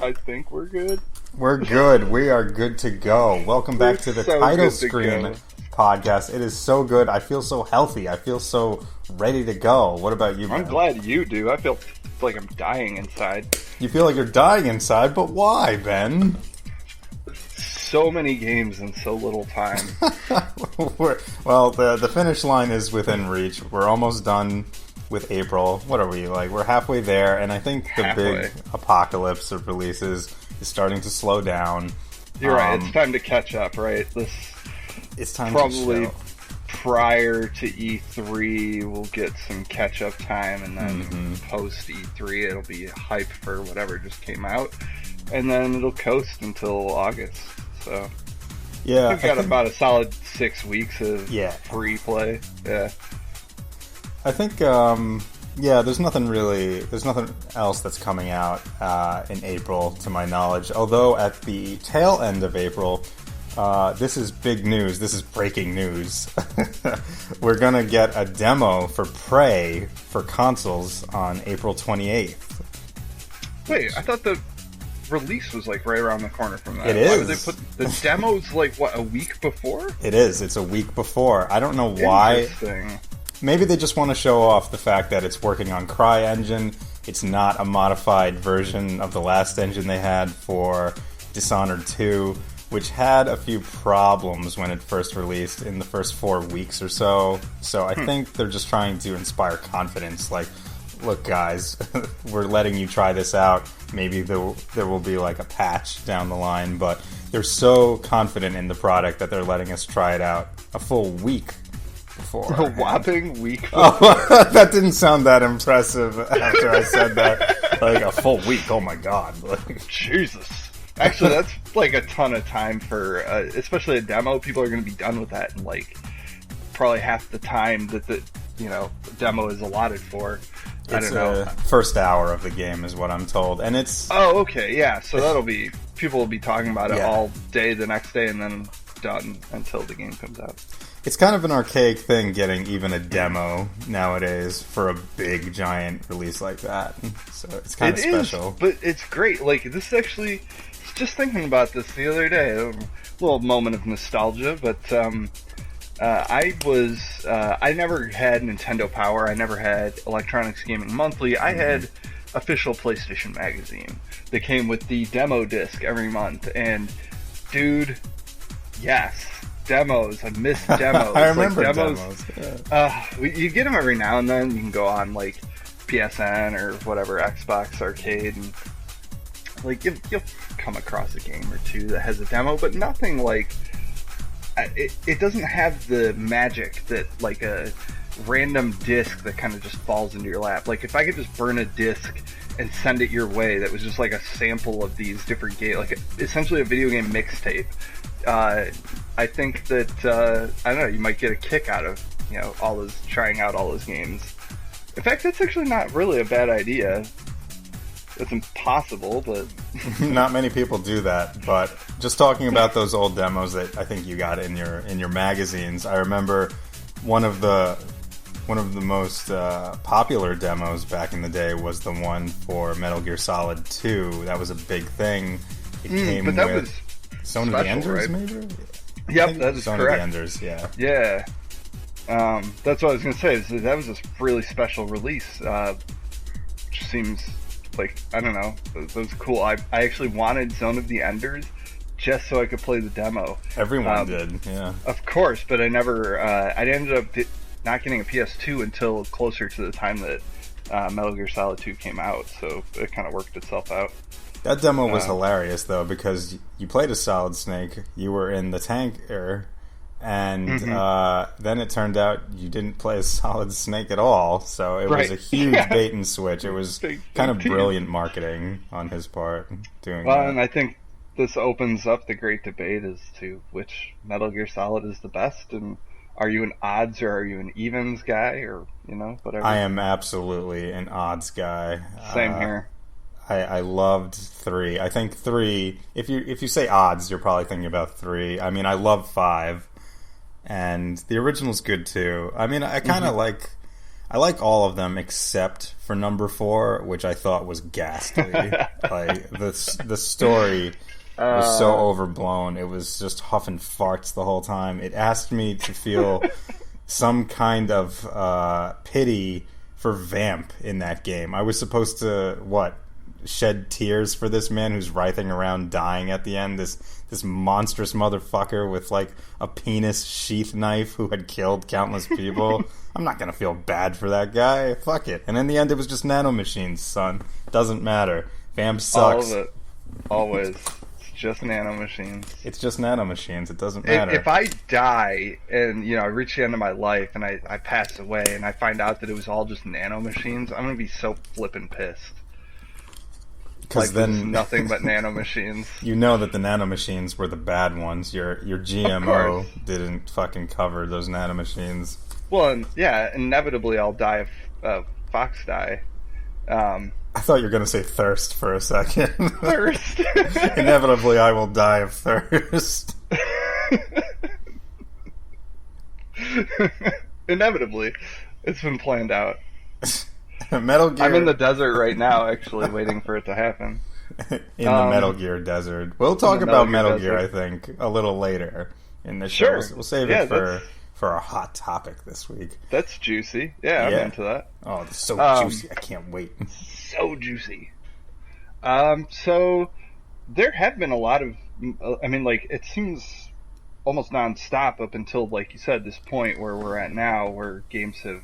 I think we're good. We're good. We are good to go. Welcome back to the Title Screen podcast. It is so good. I feel so healthy. I feel so ready to go. What about you, Ben? I'm glad you do. I feel like I'm dying inside. You feel like you're dying inside, but why, Ben? So many games in so little time. Well, the finish line is within reach. We're almost done with April. What are we, like? We're halfway there, and I think the big apocalypse of releases is starting to slow down. You're right. It's time to catch up, right? It's time probably to prior to E3, we'll get some catch-up time, and then post E3, it'll be hype for whatever just came out, and then it'll coast until August. So yeah, we've got about a solid 6 weeks of free play. Yeah, I think there's nothing else that's coming out in April, to my knowledge. Although at the tail end of April, this is big news. This is breaking news. We're gonna get a demo for Prey for consoles on April 28th. Wait, I thought the release was like right around the corner from that. It is. Why would they put the demo's like what, a week before? It is. It's a week before. I don't know why. Maybe they just want to show off the fact that it's working on CryEngine. It's not a modified version of the last engine they had for Dishonored 2, which had a few problems when it first released in the first 4 weeks or so. So I think they're just trying to inspire confidence. Like, look, guys, we're letting you try this out. Maybe there will be like a patch down the line, but they're so confident in the product that they're letting us try it out a full week before. A whopping week before. Oh, that didn't sound that impressive after I said that. Like, a full week, oh my god. Like, Jesus. Actually, that's like a ton of time for, especially a demo. People are going to be done with that in like probably half the time that the demo is allotted for. I don't know. First hour of the game is what I'm told, and it's. Oh, okay, yeah. So people will be talking about it all day the next day, and then done until the game comes out. It's kind of an archaic thing getting even a demo nowadays for a big giant release like that. So it's kind of special. But it's great. Like, this actually, just thinking about this the other day, a little moment of nostalgia, but I never had Nintendo Power. I never had Electronics Gaming Monthly. I had Official PlayStation Magazine that came with the demo disc every month. And, dude, yes, demos. I miss demos. I remember demos. You get them every now and then. You can go on, like, PSN or whatever, Xbox Arcade, and, like, you'll come across a game or two that has a demo, but nothing like... It doesn't have the magic that, like, a random disc that kind of just falls into your lap. Like, if I could just burn a disc and send it your way that was just like a sample of these different games, like essentially a video game mixtape, I think that, I don't know, you might get a kick out of, trying out all those games. In fact, that's actually not really a bad idea. It's impossible, but... Not many people do that, but just talking about those old demos that I think you got in your magazines, I remember one of the most popular demos back in the day was the one for Metal Gear Solid 2. That was a big thing. It came with Zone of the Enders, right? Maybe? Yep, that is Zone correct. Of the Enders, yeah. Yeah. That's what I was going to say. Is that was a really special release. Which seems... like, I don't know, that was cool. I actually wanted Zone of the Enders just so I could play the demo. Everyone did, yeah. Of course, but I never, I ended up not getting a PS2 until closer to the time that Metal Gear Solid 2 came out, so it kind of worked itself out. That demo was hilarious, though, because you played as Solid Snake, you were in the tanker, and then it turned out you didn't play as Solid Snake at all, so it was a huge bait and switch. It was kind of brilliant marketing on his part doing that. And I think this opens up the great debate as to which Metal Gear Solid is the best, and are you an odds or are you an evens guy, or, whatever. I am absolutely an odds guy. Same here. I loved 3. I think 3, if you say odds, you're probably thinking about 3. I mean, I love 5. And the original's good too. I mean, I kind of like I like all of them except for number 4, which I thought was ghastly. Like the story was so overblown. It was just huffing farts the whole time. It asked me to feel some kind of pity for Vamp in that game. I was supposed to shed tears for this man who's writhing around dying at the end. This monstrous motherfucker with like a penis sheath knife who had killed countless people. I'm not gonna feel bad for that guy. Fuck it. And in the end, it was just nanomachines, son. Doesn't matter. Vamp sucks. All of it. Always. It's just nanomachines. It's just nanomachines. It doesn't matter. If I die and, I reach the end of my life and I pass away and I find out that it was all just nanomachines, I'm gonna be so flippin' pissed. Because then nothing but nanomachines. You know that the nanomachines were the bad ones. Your GMO didn't fucking cover those nanomachines. Well, inevitably I'll die if Fox die. I thought you were going to say thirst for a second. Thirst? Inevitably I will die of thirst. Inevitably. It's been planned out. Metal Gear. I'm in the desert right now, actually, waiting for it to happen. In the Metal Gear desert. We'll talk about Metal Gear, I think, a little later in the show. Sure. We'll save it for a hot topic this week. That's juicy. Yeah, I'm into that. Oh, it's so juicy. I can't wait. So juicy. So there have been a lot of, it seems almost nonstop up until, like you said, this point where we're at now, where games have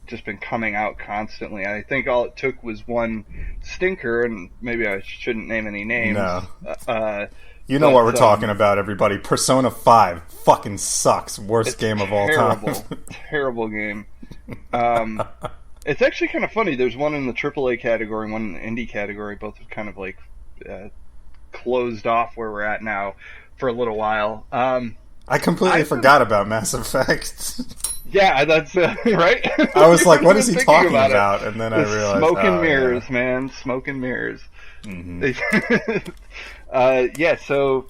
just been coming out constantly. I think all it took was one stinker, and maybe I shouldn't name any names. No. You know what we're talking about, everybody. Persona 5 fucking sucks. Worst game of all time. Terrible game. It's actually kind of funny. There's one in the AAA category and one in the indie category. Both have kind of like closed off where we're at now for a little while. I completely forgot about Mass Effect. Yeah, that's right. I was like, what is he talking about? And then I realized, smoke and mirrors, man, smoke and mirrors. Mm-hmm. So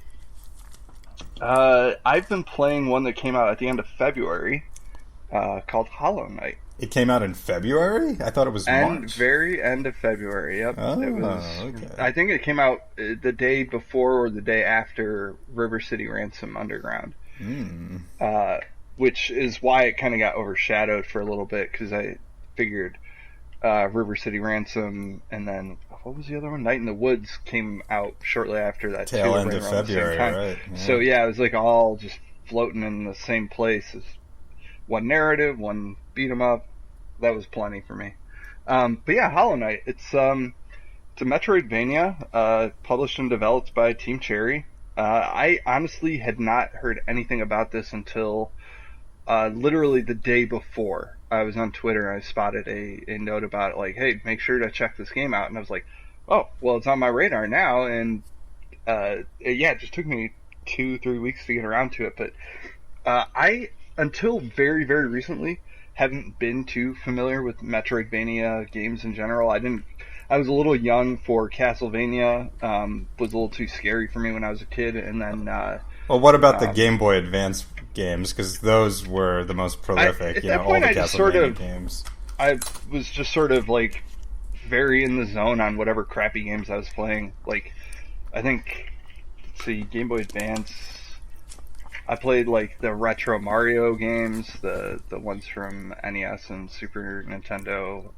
I've been playing one that came out at the end of February, called Hollow Knight. It came out in February? I thought it was March. Very end of February. Yep. Oh, it was, okay. I think it came out the day before or the day after River City Ransom Underground. Which is why it kind of got overshadowed for a little bit, because I figured River City Ransom, and then what was the other one? Night in the Woods came out shortly after that. Tail end of February, right? Yeah. So yeah, it was like all just floating in the same place. As one narrative, one beat 'em up. That was plenty for me. But yeah, Hollow Knight. It's a Metroidvania, published and developed by Team Cherry. I honestly had not heard anything about this until literally the day before. I was on Twitter and I spotted a note about it, like, hey, make sure to check this game out. And I was like, oh, well, it's on my radar now. And it just took me 2-3 weeks to get around to it. But I, until very, very recently, haven't been too familiar with Metroidvania games in general. I was a little young for Castlevania. Was a little too scary for me when I was a kid. And then well, what about the Game Boy Advance games? Because those were the most prolific, all the Castlevania games. I was just sort of like very in the zone on whatever crappy games I was playing. Like, I think, let's see, Game Boy Advance. I played like the retro Mario games, the ones from NES and Super Nintendo.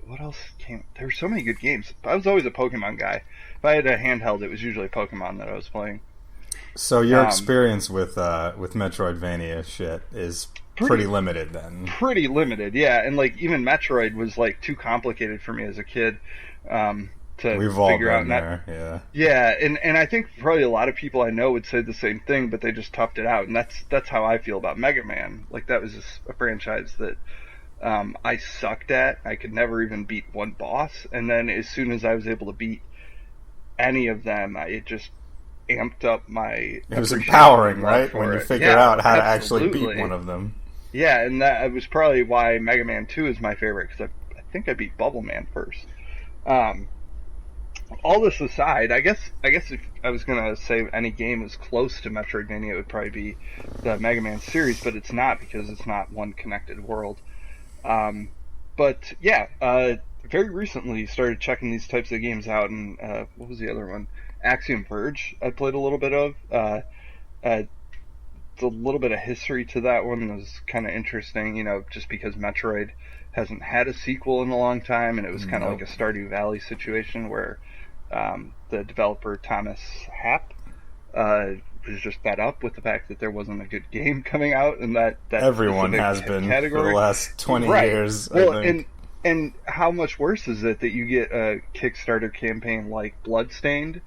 What else came? There were so many good games. I was always a Pokemon guy. If I had a handheld, it was usually Pokemon that I was playing. So your experience with Metroidvania shit is pretty limited then. Pretty limited, yeah. And like even Metroid was like too complicated for me as a kid to We've all figure out. Been there, yeah. Yeah, and I think probably a lot of people I know would say the same thing, but they just toughed it out. And that's how I feel about Mega Man. Like that was just a franchise that I sucked at. I could never even beat one boss. And then as soon as I was able to beat any of them, it just amped up my... It was empowering, right? When you figure out how to actually beat one of them. Yeah, and that was probably why Mega Man 2 is my favorite, because I think I beat Bubble Man first. all this aside, I guess if I was gonna say any game is close to Metroidvania, it would probably be the Mega Man series, but it's not because it's not one connected world. But yeah, very recently started checking these types of games out, and what was the other one? Axiom Verge. I played a little bit of. A little bit of history to that one was kind of interesting, just because Metroid hasn't had a sequel in a long time, and it was kind of like a Stardew Valley situation where the developer Thomas Happ was just fed up with the fact that there wasn't a good game coming out, and that everyone has been for the last 20 years. Well, I think. And how much worse is it that you get a Kickstarter campaign like Bloodstained,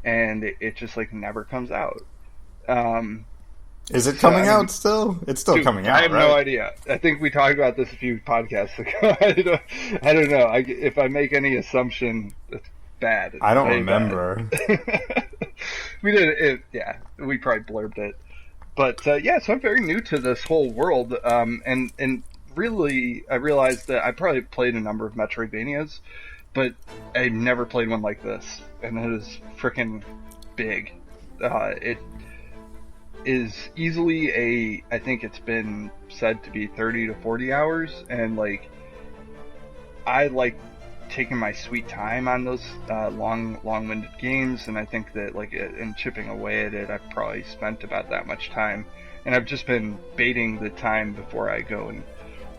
and it just like never comes out? Is it coming out still? It's still coming out, I have right? no idea. I think we talked about this a few podcasts ago. I don't know. If I make any assumption, it's bad. I don't remember. We did it. Yeah, we probably blurbed it. But yeah, so I'm very new to this whole world, and really, I realized that I probably played a number of Metroidvanias, but I never played one like this, and it is freaking big. It is easily I think it's been said to be 30 to 40 hours, and like, I like taking my sweet time on those long-winded games, and I think that like in chipping away at it, I've probably spent about that much time, and I've just been baiting the time before I go and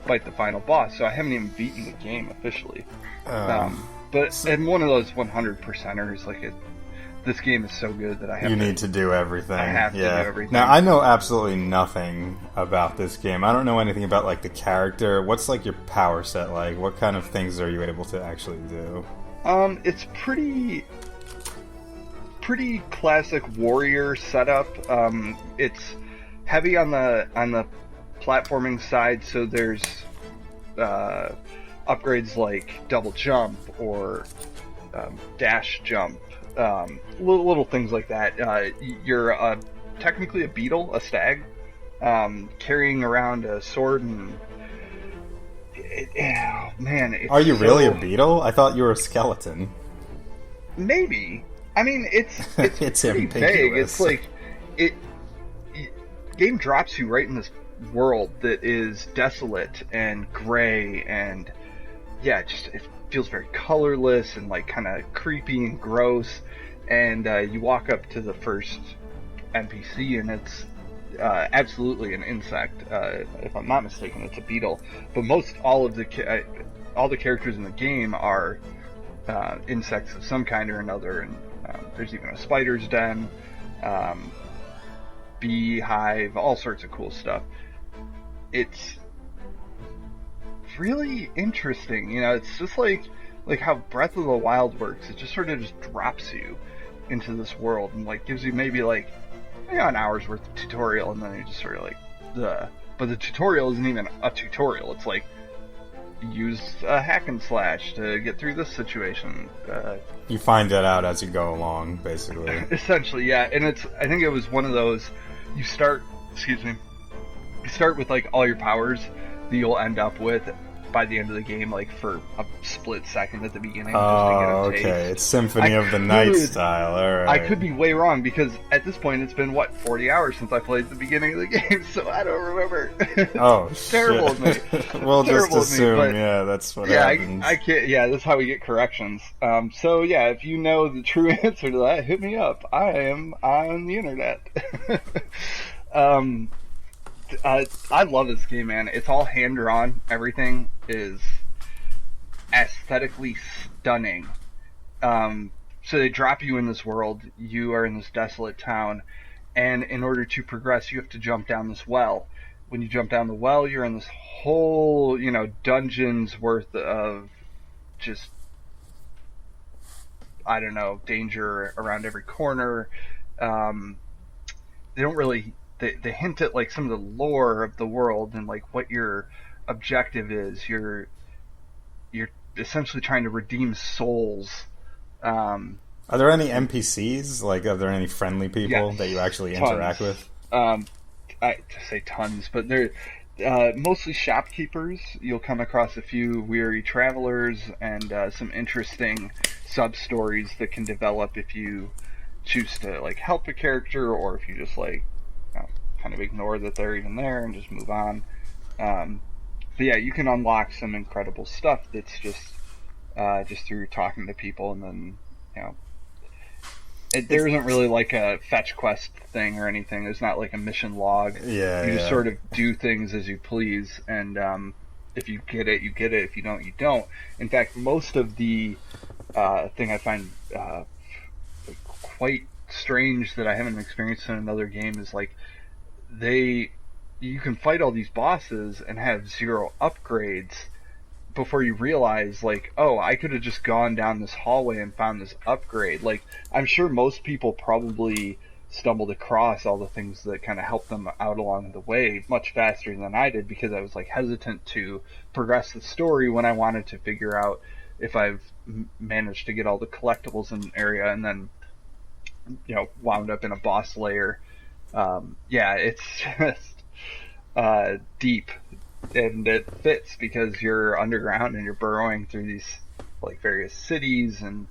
fight the final boss, so I haven't even beaten the game officially. But I'm one of those 100%ers. Like, this game is so good that I have. You need to do everything. I have to do everything. Now I know absolutely nothing about this game. I don't know anything about like the character. What's like your power set like? What kind of things are you able to actually do? It's pretty classic warrior setup. It's heavy on the platforming side, so there's upgrades like double jump or dash jump, little things like that. You're technically a beetle, a stag, carrying around a sword, and oh man, are you really a beetle? I thought you were a skeleton. Maybe. I mean, it's it's pretty vague. It's like game drops you right in this world that is desolate and gray, and yeah, it feels very colorless and like kind of creepy and gross. And you walk up to the first NPC, and it's absolutely an insect. If I'm not mistaken, it's a beetle. But all the characters in the game are insects of some kind or another, and there's even a spider's den, beehive, all sorts of cool stuff. It's really interesting, it's just like how Breath of the Wild works. It just sort of just drops you into this world and like gives you maybe like an hour's worth of tutorial, and then you just sort of like but the tutorial isn't even a tutorial. It's like, use a hack and slash to get through this situation. You find that out as you go along, basically. Essentially, yeah. And I think it was one of those, you start with like all your powers that you'll end up with by the end of the game, like for a split second at the beginning. Oh, just to get a taste. It's Symphony of the Night style. All right. I could be way wrong, because at this point it's been 40 hours since I played the beginning of the game, so I don't remember. Oh, terrible of me. We'll just assume, that's what happens. I can't. Yeah, that's how we get corrections. So yeah, if you know the true answer to that, hit me up. I am on the internet. I love this game, man. It's all hand-drawn. Everything is aesthetically stunning. So they drop you in this world. You are in this desolate town, and in order to progress, you have to jump down this well. When you jump down the well, you're in this whole, dungeon's worth of just, I don't know, danger around every corner. They don't really... They hint at like some of the lore of the world and like what your objective is. You're essentially trying to redeem souls. Are there any NPCs? Like, are there any friendly people that you actually interact with? I say tons, but Mostly shopkeepers. You'll come across a few weary travelers and some interesting sub-stories that can develop if you choose to like help a character, or if you just like kind of ignore that they're even there and just move on. But yeah, you can unlock some incredible stuff that's just through talking to people, and then there isn't really like a fetch quest thing or anything. There's not like a mission log. Yeah, you just sort of do things as you please, and if you get it, you get it. If you don't, you don't. In fact, most of the thing I find quite strange that I haven't experienced in another game is like you can fight all these bosses and have 0 upgrades before you realize, like, oh, I could have just gone down this hallway and found this upgrade. Like, I'm sure most people probably stumbled across all the things that kind of helped them out along the way much faster than I did, because I was like hesitant to progress the story when I wanted to figure out if I've managed to get all the collectibles in an area, and then wound up in a boss layer. It's just deep, and it fits because you're underground and you're burrowing through these like various cities, and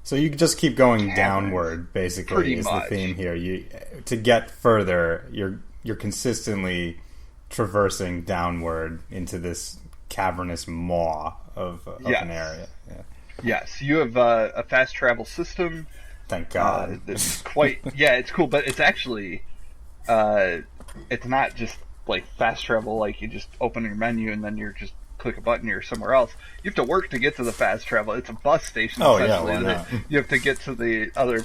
so you just keep going downward, basically, is the theme here. To get further, you're consistently traversing downward into this cavernous maw of an area. Yeah. Yes, you have a fast travel system. Thank God. It's it's cool, but it's actually it's not just like fast travel, like you just open your menu and then you're just click a button, you're somewhere else. You have to work to get to the fast travel. It's a bus station, essentially. Why not? You have to get to the other,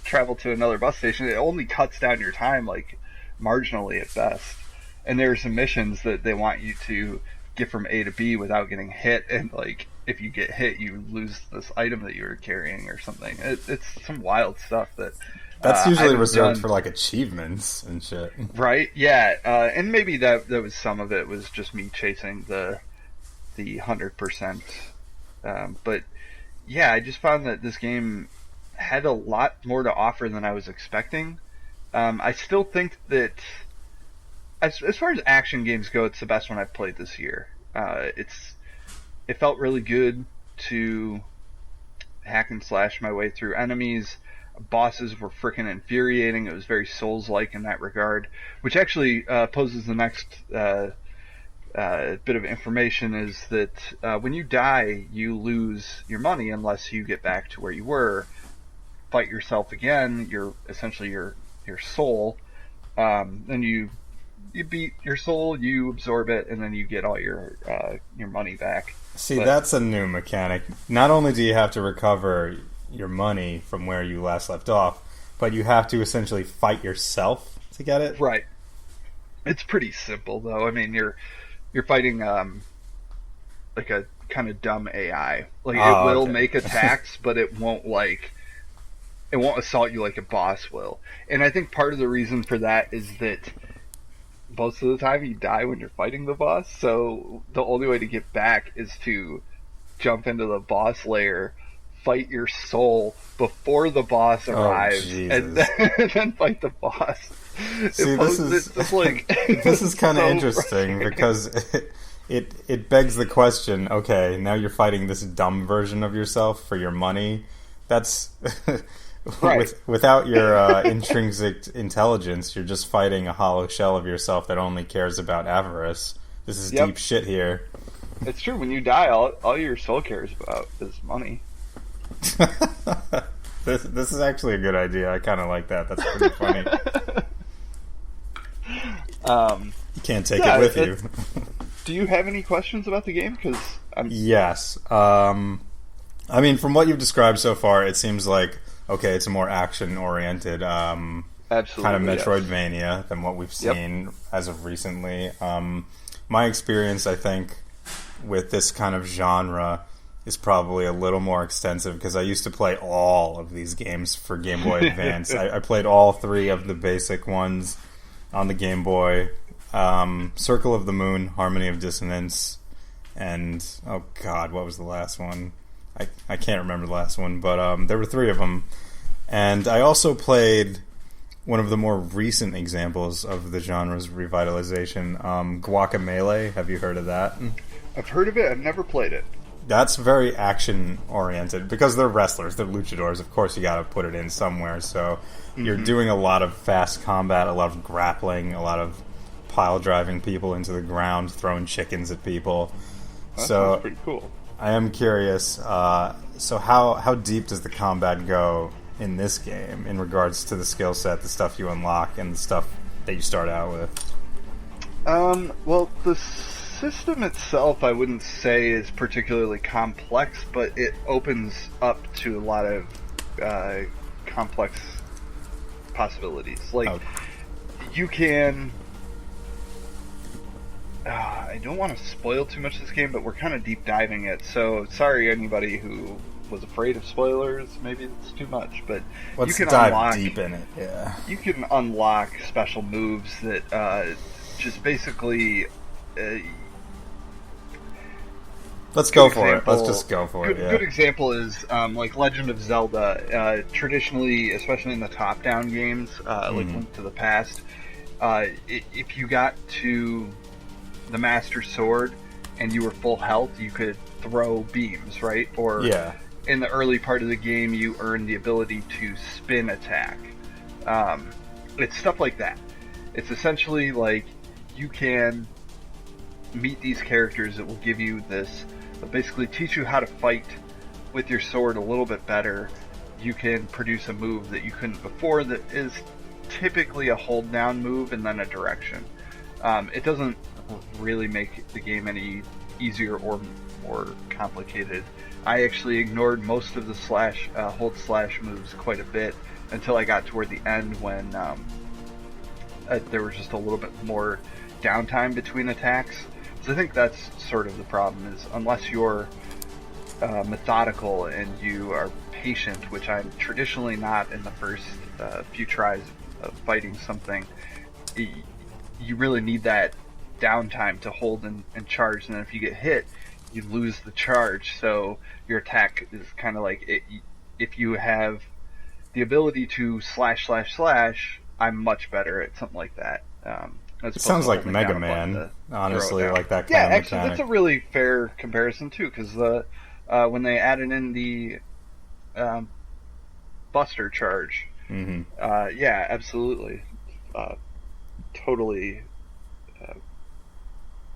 travel to another bus station. It only cuts down your time like marginally at best. And there are some missions that they want you to get from A to B without getting hit, and like if you get hit, you lose this item that you were carrying or something. It's some wild stuff that's usually reserved for like achievements and shit, right? Yeah, and maybe that was some of it was just me chasing the 100%. But yeah, I just found that this game had a lot more to offer than I was expecting. I still think that as far as action games go, it's the best one I've played this year. It felt really good to hack and slash my way through enemies. Bosses were freaking infuriating. It was very Souls-like in that regard, which actually poses the next bit of information, is that when you die, you lose your money unless you get back to where you were, fight yourself again. You're essentially your soul. Then you beat your soul, you absorb it, and then you get all your money back. See, that's a new mechanic. Not only do you have to recover your money from where you last left off, but you have to essentially fight yourself to get it. Right. It's pretty simple, though. I mean, you're fighting like a kind of dumb AI. Like it will make attacks, but it won't assault you like a boss will. And I think part of the reason for that is that most of the time you die when you're fighting the boss, so the only way to get back is to jump into the boss layer, fight your soul before the boss arrives, and then fight the boss. See, this is kind of so interesting because it begs the question, okay, now you're fighting this dumb version of yourself for your money. That's... Right. Without your intrinsic intelligence, you're just fighting a hollow shell of yourself that only cares about avarice. This is deep shit here. It's true. When you die, all your soul cares about is money. This is actually a good idea. I kind of like that. That's pretty funny. You can't take it with you. Do you have any questions about the game? Yes. I mean, from what you've described so far, it seems like, okay, it's a more action-oriented kind of Metroidvania than what we've seen as of recently. My experience, I think, with this kind of genre is probably a little more extensive because I used to play all of these games for Game Boy Advance. I played all 3 of the basic ones on the Game Boy. Circle of the Moon, Harmony of Dissonance, and, oh god, what was the last one? I can't remember the last one, but there were 3 of them. And I also played one of the more recent examples of the genre's revitalization, Guacamelee. Have you heard of that? I've heard of it. I've never played it. That's very action-oriented. Because they're wrestlers, they're luchadors. Of course, you got to put it in somewhere. So you're doing a lot of fast combat, a lot of grappling, a lot of pile driving people into the ground, throwing chickens at people. That sounds pretty cool. I am curious. So how deep does the combat go in this game in regards to the skill set, the stuff you unlock, and the stuff that you start out with? Well, the system itself I wouldn't say is particularly complex, but it opens up to a lot of complex possibilities. Like, you can... I don't want to spoil too much of this game, but we're kind of deep diving it, so sorry anybody who was afraid of spoilers. Maybe it's too much, but let's you can dive unlock, deep in it. Yeah, you can unlock special moves that just basically. Let's go for it. Let's just go for it. Yeah. Good example is like Legend of Zelda. Traditionally, especially in the top-down games, like Link to the Past, if you got to the Master Sword and you were full health, you could throw beams, right? Or in the early part of the game, you earn the ability to spin attack. It's stuff like that. It's essentially like you can meet these characters that will give you this, basically teach you how to fight with your sword a little bit better. You can produce a move that you couldn't before that is typically a hold down move and then a direction. It doesn't really make the game any easier or more complicated. I actually ignored most of the hold slash moves quite a bit until I got toward the end when there was just a little bit more downtime between attacks. So I think that's sort of the problem, is unless you're methodical and you are patient, which I'm traditionally not in the first few tries of fighting something, you really need that downtime to hold and charge, and then if you get hit, you lose the charge. So your attack is kind of like, if you have the ability to slash, I'm much better at something like that. It sounds like Mega Man, honestly, like that kind of actually, mechanic. That's a really fair comparison, too, because when they added in the Buster charge, yeah, absolutely. Totally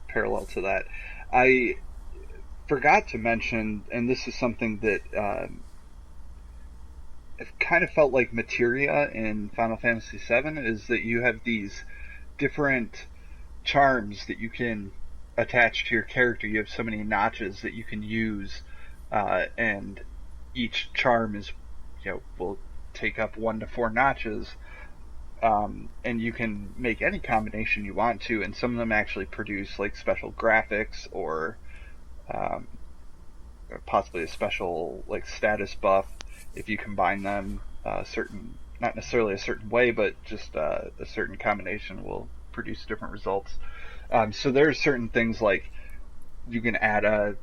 parallel to that. I forgot to mention, and this is something that it kind of felt like materia in Final Fantasy VII, is that you have these different charms that you can attach to your character. You have so many notches that you can use, and each charm is, will take up 1 to 4 notches, and you can make any combination you want to, and some of them actually produce like special graphics or possibly a special like status buff if you combine them not necessarily a certain way, but just a certain combination will produce different results. So there's certain things like you can add a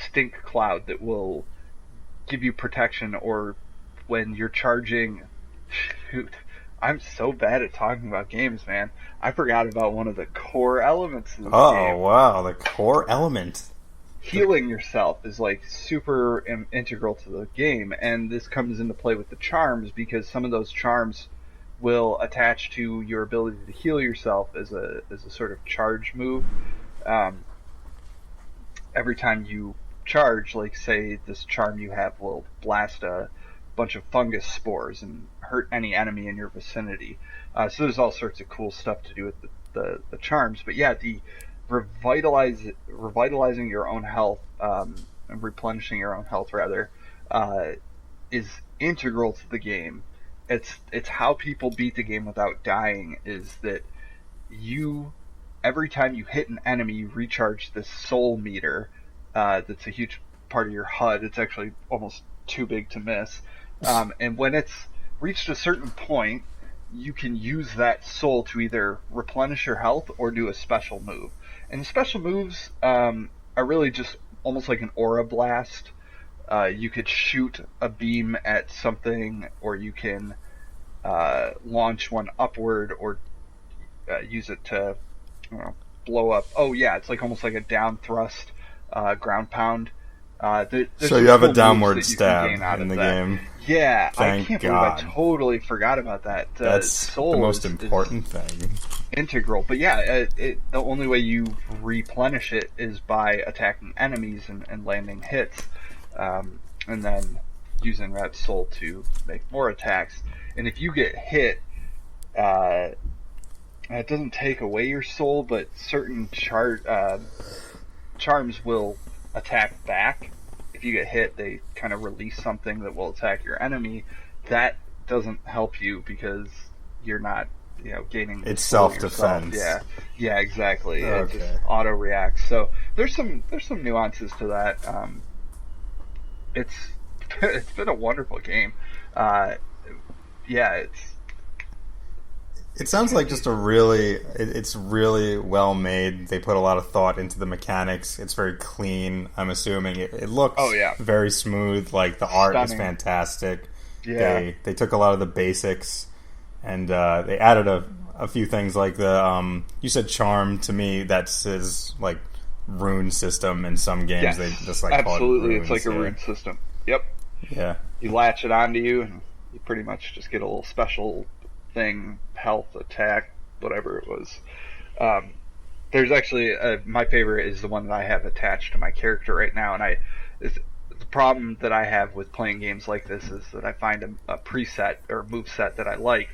stink cloud that will give you protection, or when you're charging... Shoot, I'm so bad at talking about games, man. I forgot about one of the core elements of this game. Oh, wow, the core element. Healing yourself is like super integral to the game, and this comes into play with the charms, because some of those charms will attach to your ability to heal yourself as a sort of charge move. Every time you charge, like say this charm you have will blast a bunch of fungus spores and hurt any enemy in your vicinity. So there's all sorts of cool stuff to do with the charms. But yeah, the revitalizing your own health, and replenishing your own health rather, is integral to the game. It's how people beat the game without dying, is that every time you hit an enemy, you recharge this soul meter. That's a huge part of your HUD. It's actually almost too big to miss. And when it's reached a certain point, you can use that soul to either replenish your health or do a special move. And the special moves are really just almost like an aura blast. You could shoot a beam at something, or you can launch one upward or use it to blow up. Oh yeah, it's like almost like a down thrust ground pound. So you have a downward stab in the game. Yeah, Thank I can't God. believe I totally forgot about that. That's soul the most important thing. Integral, but yeah, the only way you replenish it is by attacking enemies and landing hits, and then using that soul to make more attacks. And if you get hit, it doesn't take away your soul, but certain charms will attack back. If you get hit, they kind of release something that will attack your enemy. That doesn't help you because you're not, gaining. It's self-defense. Yeah, exactly. Okay. It just auto reacts. So there's some nuances to that. It's been a wonderful game. It sounds like just it's really well made. They put a lot of thought into the mechanics. It's very clean. I'm assuming it looks very smooth. Like the art is fantastic. Yeah. They took a lot of the basics and they added a few things like the you said charm. To me that says like rune system. In some games yes, they just like absolutely call it runes. It's like a rune system. Yep. Yeah. You latch it onto you and you pretty much just get a little special thing, health, attack, whatever it was. There's actually my favorite is the one that I have attached to my character right now, and the problem that I have with playing games like this is that I find a preset or move set that I like,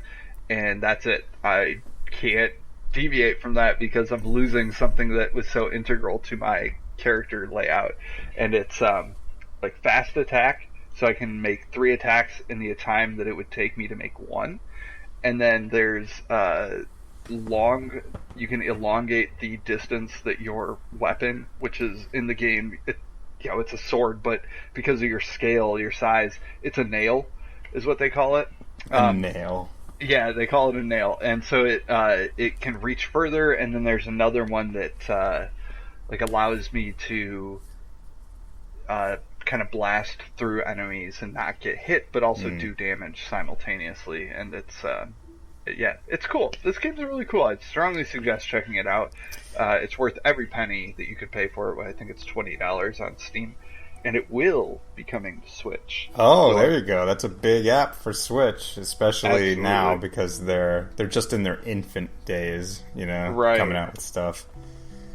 and that's it. I can't deviate from that because I'm losing something that was so integral to my character layout, and it's like fast attack, so I can make 3 attacks in the time that it would take me to make 1. And then there's you can elongate the distance that your weapon, which is in the game, it's a sword, but because of your scale, your size, it's a nail, is what they call it. A nail. Yeah, they call it a nail, and so it can reach further. And then there's another one that allows me to kind of blast through enemies and not get hit, but also do damage simultaneously. And it's cool. This game's really cool. I'd strongly suggest checking it out. It's worth every penny that you could pay for it. I think it's $20 on Steam, and it will be coming to Switch. Oh, so, there you go. That's a big app for Switch, especially absolutely. Now because they're just in their infant days, right. Coming out with stuff.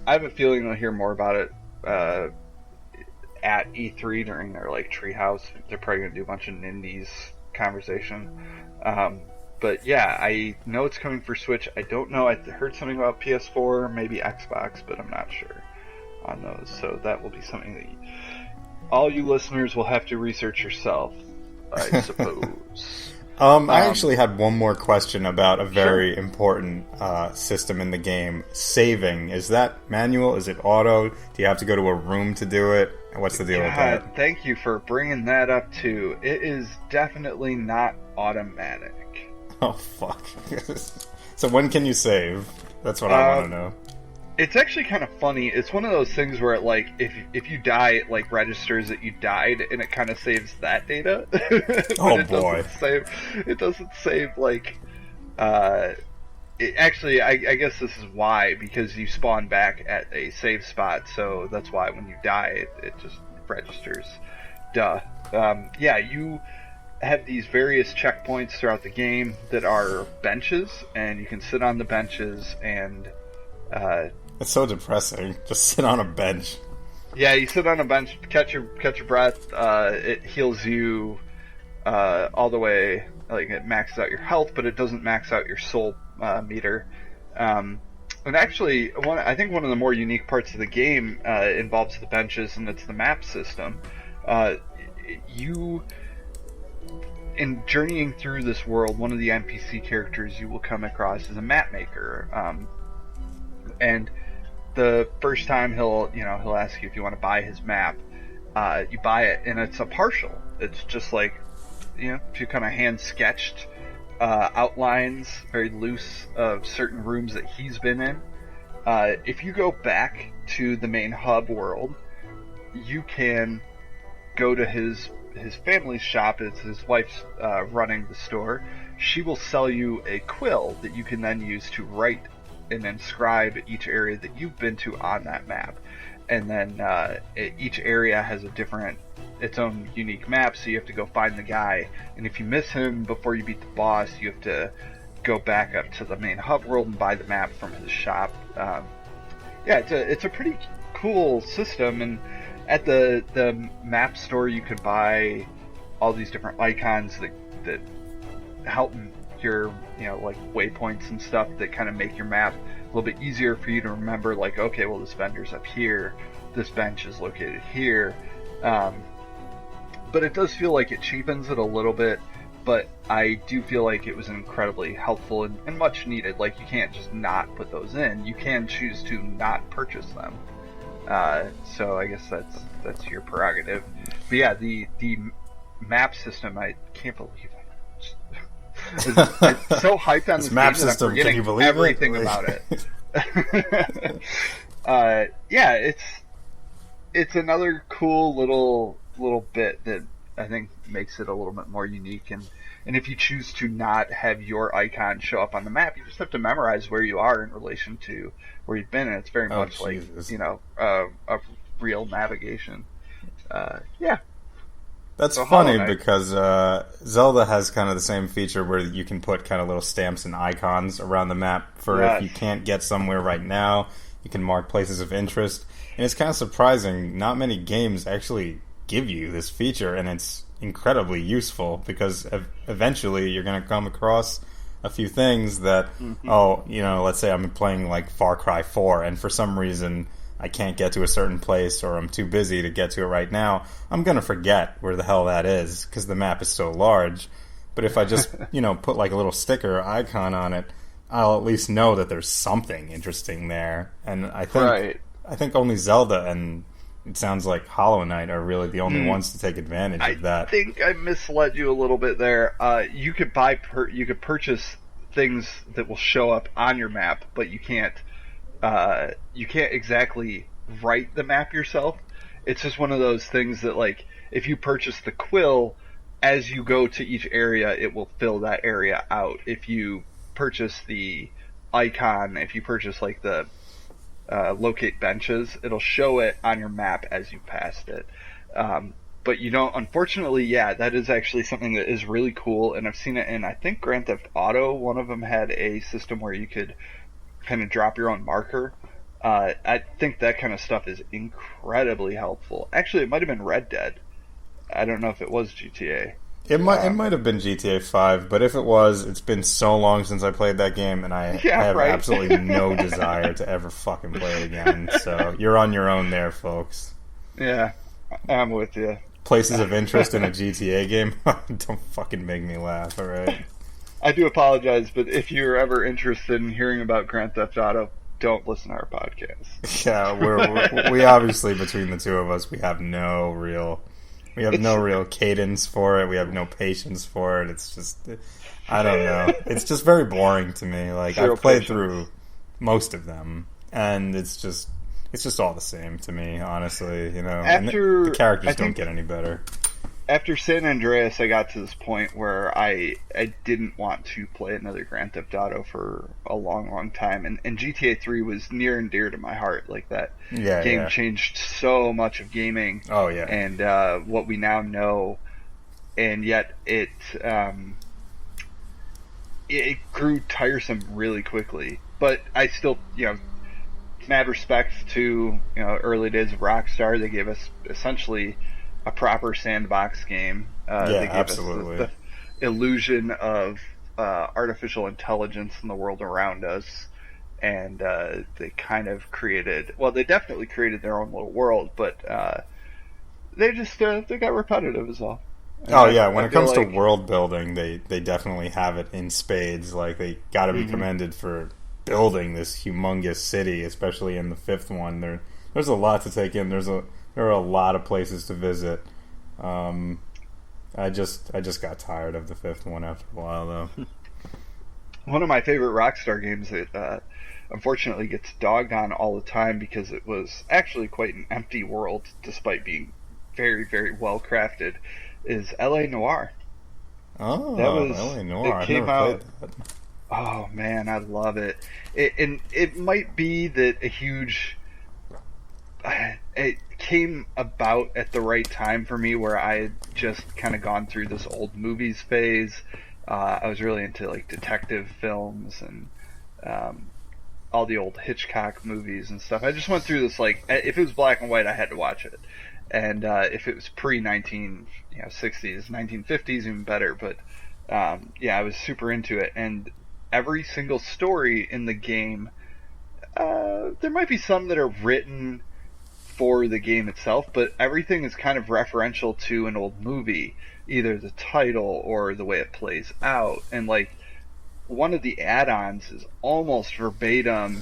I have a feeling we'll hear more about it at E3 during their Treehouse. They're probably going to do a bunch of Nindies conversation. But yeah, I know it's coming for Switch. I don't know. I heard something about PS4, maybe Xbox, but I'm not sure on those. So that will be something that all you listeners will have to research yourself, I suppose. I actually had one more question about a very important system in the game. Saving. Is that manual? Is it auto? Do you have to go to a room to do it? What's the deal with that? Thank you for bringing that up, too. It is definitely not automatic. Oh, fuck. So when can you save? That's what I want to know. It's actually kind of funny. It's one of those things where, if you die, it, registers that you died, and it kind of saves that data. Oh, boy. It doesn't save, actually, I guess this is why, because you spawn back at a save spot, so that's why when you die, it just registers. Duh. You have these various checkpoints throughout the game that are benches, and you can sit on the benches and... it's so depressing. Just sit on a bench. Yeah, you sit on a bench, catch your breath. It heals you all the way. It maxes out your health, but it doesn't max out your soul meter. And actually, I think one of the more unique parts of the game involves the benches, and it's the map system. In journeying through this world, one of the NPC characters you will come across is a map maker. And the first time he'll ask you if you want to buy his map. You buy it, and it's a partial. It's just if you kind of hand sketched outlines, very loose, of certain rooms that he's been in. If you go back to the main hub world, you can go to his his family's shop. It's his wife's running the store. She will sell you a quill that you can then use to write and inscribe each area that you've been to on that map. And then each area has its own unique map, so you have to go find the guy. And if you miss him before you beat the boss, you have to go back up to the main hub world and buy the map from his shop. It's a pretty cool system. And at the map store, you could buy all these different icons that help your, like waypoints and stuff that kind of make your map a little bit easier for you to remember. Like, okay, well, this vendor's up here, this bench is located here. But it does feel like it cheapens it a little bit. But I do feel like it was incredibly helpful and much needed. Like, you can't just not put those in. You can choose to not purchase them. So I guess that's your prerogative. But yeah, the map system, I can't believe it. It's so hyped on this map game system. That I'm can you believe everything it? about it. It's another cool little bit that I think makes it a little bit more unique. And if you choose to not have your icon show up on the map, you just have to memorize where you are in relation to where you've been, and it's very much Jesus. like a real navigation. That's so funny because Zelda has kind of the same feature where you can put kind of little stamps and icons around the map for if you can't get somewhere right now, you can mark places of interest. And it's kind of surprising, not many games actually give you this feature, and it's incredibly useful because eventually you're going to come across a few things that, let's say I'm playing like Far Cry 4 and for some reason I can't get to a certain place or I'm too busy to get to it right now, I'm going to forget where the hell that is because the map is so large. But if I just, put like a little sticker or icon on it, I'll at least know that there's something interesting there. And I think only Zelda and it sounds like Hollow Knight are really the only ones to take advantage of that. I think I misled you a little bit there. You could purchase things that will show up on your map, but you can't exactly write the map yourself. It's just one of those things that, like, if you purchase the quill, as you go to each area, it will fill that area out. If you purchase the icon, if you purchase like the locate benches, it'll show it on your map as you passed it. But you don't, unfortunately, that is actually something that is really cool, and I've seen it in, I think, Grand Theft Auto. One of them had a system where you could kind of drop your own marker. I think that kind of stuff is incredibly helpful. Actually, it might have been Red Dead. I don't know if it was GTA. It might have been GTA 5, but if it was, it's been so long since I played that game, and I have absolutely no desire to ever fucking play it again. So you're on your own there, folks. Yeah, I'm with you. Places of interest in a GTA game? Don't fucking make me laugh, alright? I do apologize, but if you're ever interested in hearing about Grand Theft Auto, don't listen to our podcast. Yeah, we obviously, between the two of us, we have no real cadence for it. We have no patience for it. It's just, I don't know. It's just very boring to me. Like, I've played through most of them, and it's just all the same to me, honestly. And the characters don't get any better. After San Andreas, I got to this point where I didn't want to play another Grand Theft Auto for a long, long time. And GTA 3 was near and dear to my heart. Like, that game changed so much of gaming. Oh, yeah. And what we now know. And yet it grew tiresome really quickly. But I still, mad respect to, early days of Rockstar. They gave us essentially a proper sandbox game. They gave absolutely. Us the illusion of artificial intelligence in the world around us, and they kind of created. Well, they definitely created their own little world, but they just they got repetitive as well. And when it comes to world building, they definitely have it in spades. Like, they got to be commended for building this humongous city, especially in the fifth one. There's a lot to take in. There are a lot of places to visit. I just got tired of the fifth one after a while, though. One of my favorite Rockstar games that unfortunately gets dogged on all the time because it was actually quite an empty world, despite being very, very well crafted, is L.A. Noire. Oh, That was L.A. Noire. it I've came never out. played that. Oh man, I love it. And it might be that a huge. It came about at the right time for me, where I had just kind of gone through this old movies phase. I was really into like detective films and all the old Hitchcock movies and stuff. I just went through this, like, if it was black and white, I had to watch it, and if it was pre 1960s, 1950s, even better. But yeah, I was super into it, and every single story in the game, there might be some that are written for the game itself, but everything is kind of referential to an old movie, either the title or the way it plays out. And like, one of the add-ons is almost verbatim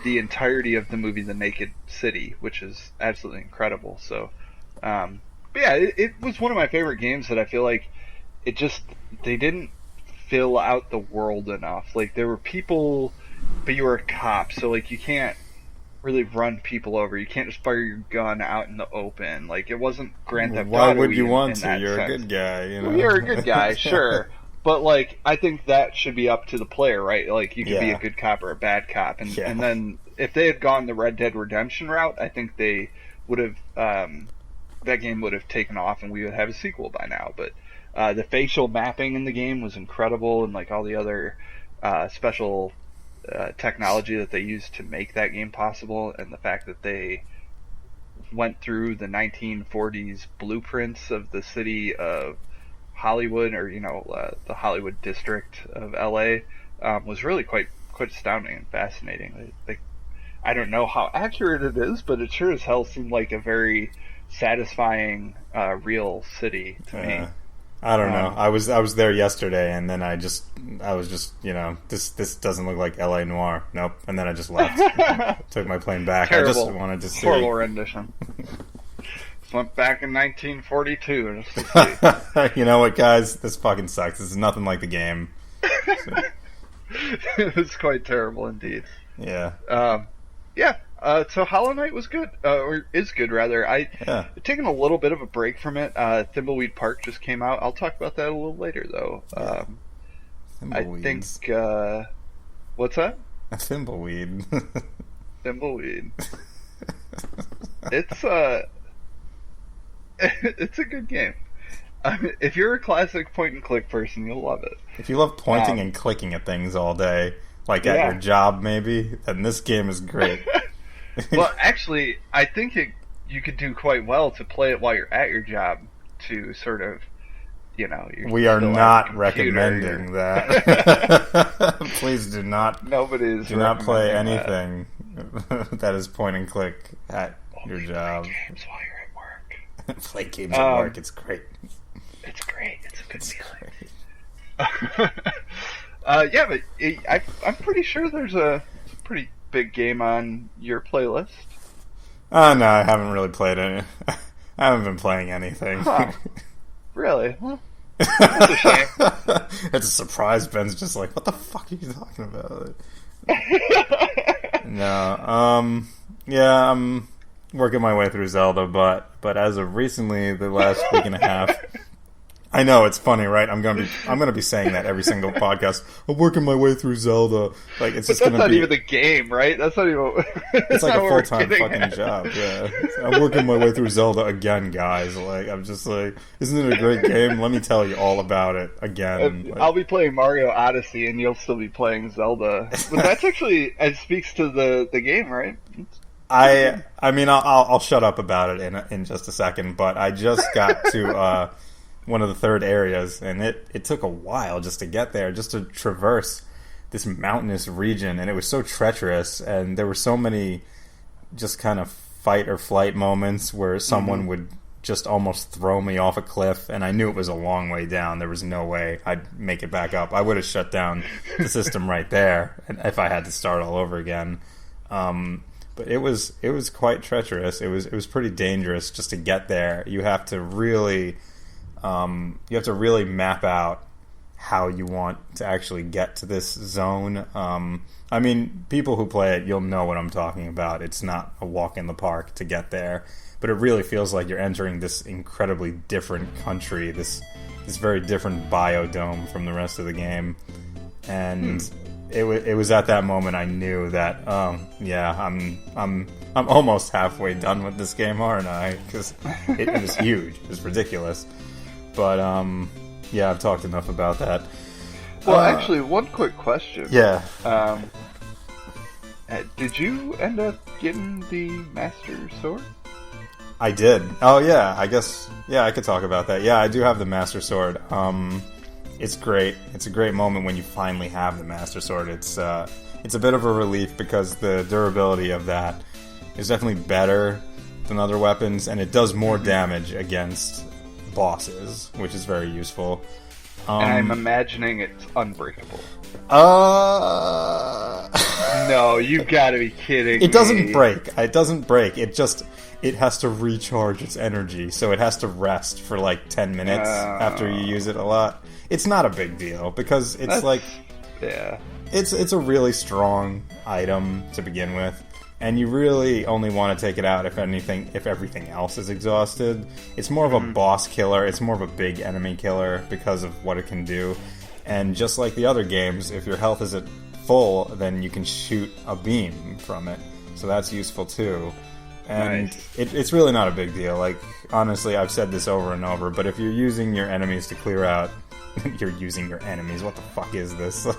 the entirety of the movie The Naked City, which is absolutely incredible. So but yeah, it was one of my favorite games that I feel like they didn't fill out the world enough. Like, there were people, but you were a cop, so like you can't really run people over. You can't just fire your gun out in the open. Like, it wasn't Grand Theft Auto. Why would you want in to? that You're sense. a good guy, you know. Well, you're a good guy, sure. But like, I think that should be up to the player, right? Like, you can be a good cop or a bad cop, and then if they had gone the Red Dead Redemption route, I think they would have that game would have taken off, and we would have a sequel by now. But the facial mapping in the game was incredible, and like all the other special technology that they used to make that game possible, and the fact that they went through the 1940s blueprints of the city of Hollywood, or the Hollywood district of LA, was really quite astounding and fascinating. I don't know how accurate it is, but it sure as hell seemed like a very satisfying real city to me. I don't know. I was there yesterday, and then I was just this doesn't look like L.A. Noire. Nope. And then I just left. Took my plane back. Terrible. I just wanted to see. Horrible rendition. Just went back in 1942 just to see. You know what, guys? This fucking sucks. This is nothing like the game. So. It was quite terrible indeed. Yeah. Yeah. So Hollow Knight was good, or is good rather. I've taken a little bit of a break from it. Thimbleweed Park just came out. I'll talk about that a little later, though. I think. What's that? A thimbleweed. Thimbleweed. It's it's a good game. If you're a classic point and click person, you'll love it. If you love pointing and clicking at things all day, like at your job maybe, then this game is great. Well, actually, I think you could do quite well to play it while you're at your job, to sort of, we are not recommending that. Please do not. Nobody's do not play anything that is point and click at your job. Play games while you're at work. Play games at work. It's great. It's great. It's a good feeling. Yeah, but I'm pretty sure there's a pretty big game on your playlist. Oh, no, I haven't really played any. I haven't been playing anything. Huh. Really? Huh. That's a shame. It's a surprise. Ben's just like, what the fuck are you talking about? No. Yeah, I'm working my way through Zelda, but as of recently, the last week and a half, I know, it's funny, right? I'm gonna be saying that every single podcast. I'm working my way through Zelda. Like, it's but just that's gonna not be even the game, right? That's not even. It's like a full-time fucking job. Yeah, I'm working my way through Zelda again, guys. Like, I'm just like, isn't it a great game? Let me tell you all about it again. I'll be playing Mario Odyssey, and you'll still be playing Zelda. But that's actually, it speaks to the game, right? I mean, I'll shut up about it in just a second. But I just got to one of the third areas, and it took a while just to get there, just to traverse this mountainous region, and it was so treacherous, and there were so many just kind of fight or flight moments where someone would just almost throw me off a cliff, and I knew it was a long way down. There was no way I'd make it back up. I would have shut down the system right there if I had to start all over again. But it was quite treacherous. It was pretty dangerous just to get there. You have to really map out how you want to actually get to this zone. I mean, people who play it, you'll know what I'm talking about. It's not a walk in the park to get there. but it really feels like you're entering this incredibly different country, this very different biodome from the rest of the game. And it was at that moment I knew that, I'm almost halfway done with this game, aren't I? Because it was huge. It was ridiculous. But, I've talked enough about that. Well, actually, one quick question. Yeah. Did you end up getting the Master Sword? I did. Oh, yeah. I guess, I could talk about that. Yeah, I do have the Master Sword. It's great. It's a great moment when you finally have the Master Sword. It's a bit of a relief because the durability of that is definitely better than other weapons, and it does more damage against bosses, which is very useful. And I'm imagining it's unbreakable. No, you gotta be kidding me. It doesn't break. It doesn't break. It has to recharge its energy, so it has to rest for like 10 minutes after you use it a lot. It's not a big deal because it's it's a really strong item to begin with, and you really only want to take it out if everything else is exhausted. It's more of a boss killer. It's more of a big enemy killer because of what it can do. And just like the other games, if your health isn't full, then you can shoot a beam from it. So that's useful too. And it's really not a big deal. Like, honestly, I've said this over and over, but if you're using your enemies to clear out... You're using your enemies. What the fuck is this? A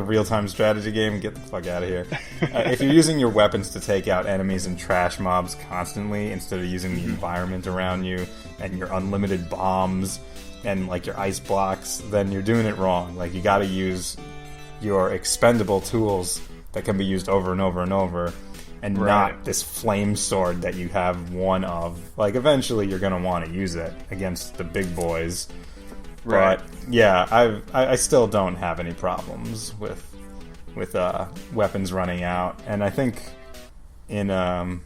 real-time strategy game? Get the fuck out of here. If you're using your weapons to take out enemies and trash mobs constantly instead of using the environment around you and your unlimited bombs and like your ice blocks, then you're doing it wrong. Like, you gotta use your expendable tools that can be used over and over and over, and not this flame sword that you have one of. Like, eventually you're going to want to use it against the big boys. Right. But, yeah, I still don't have any problems with weapons running out. And I think in... I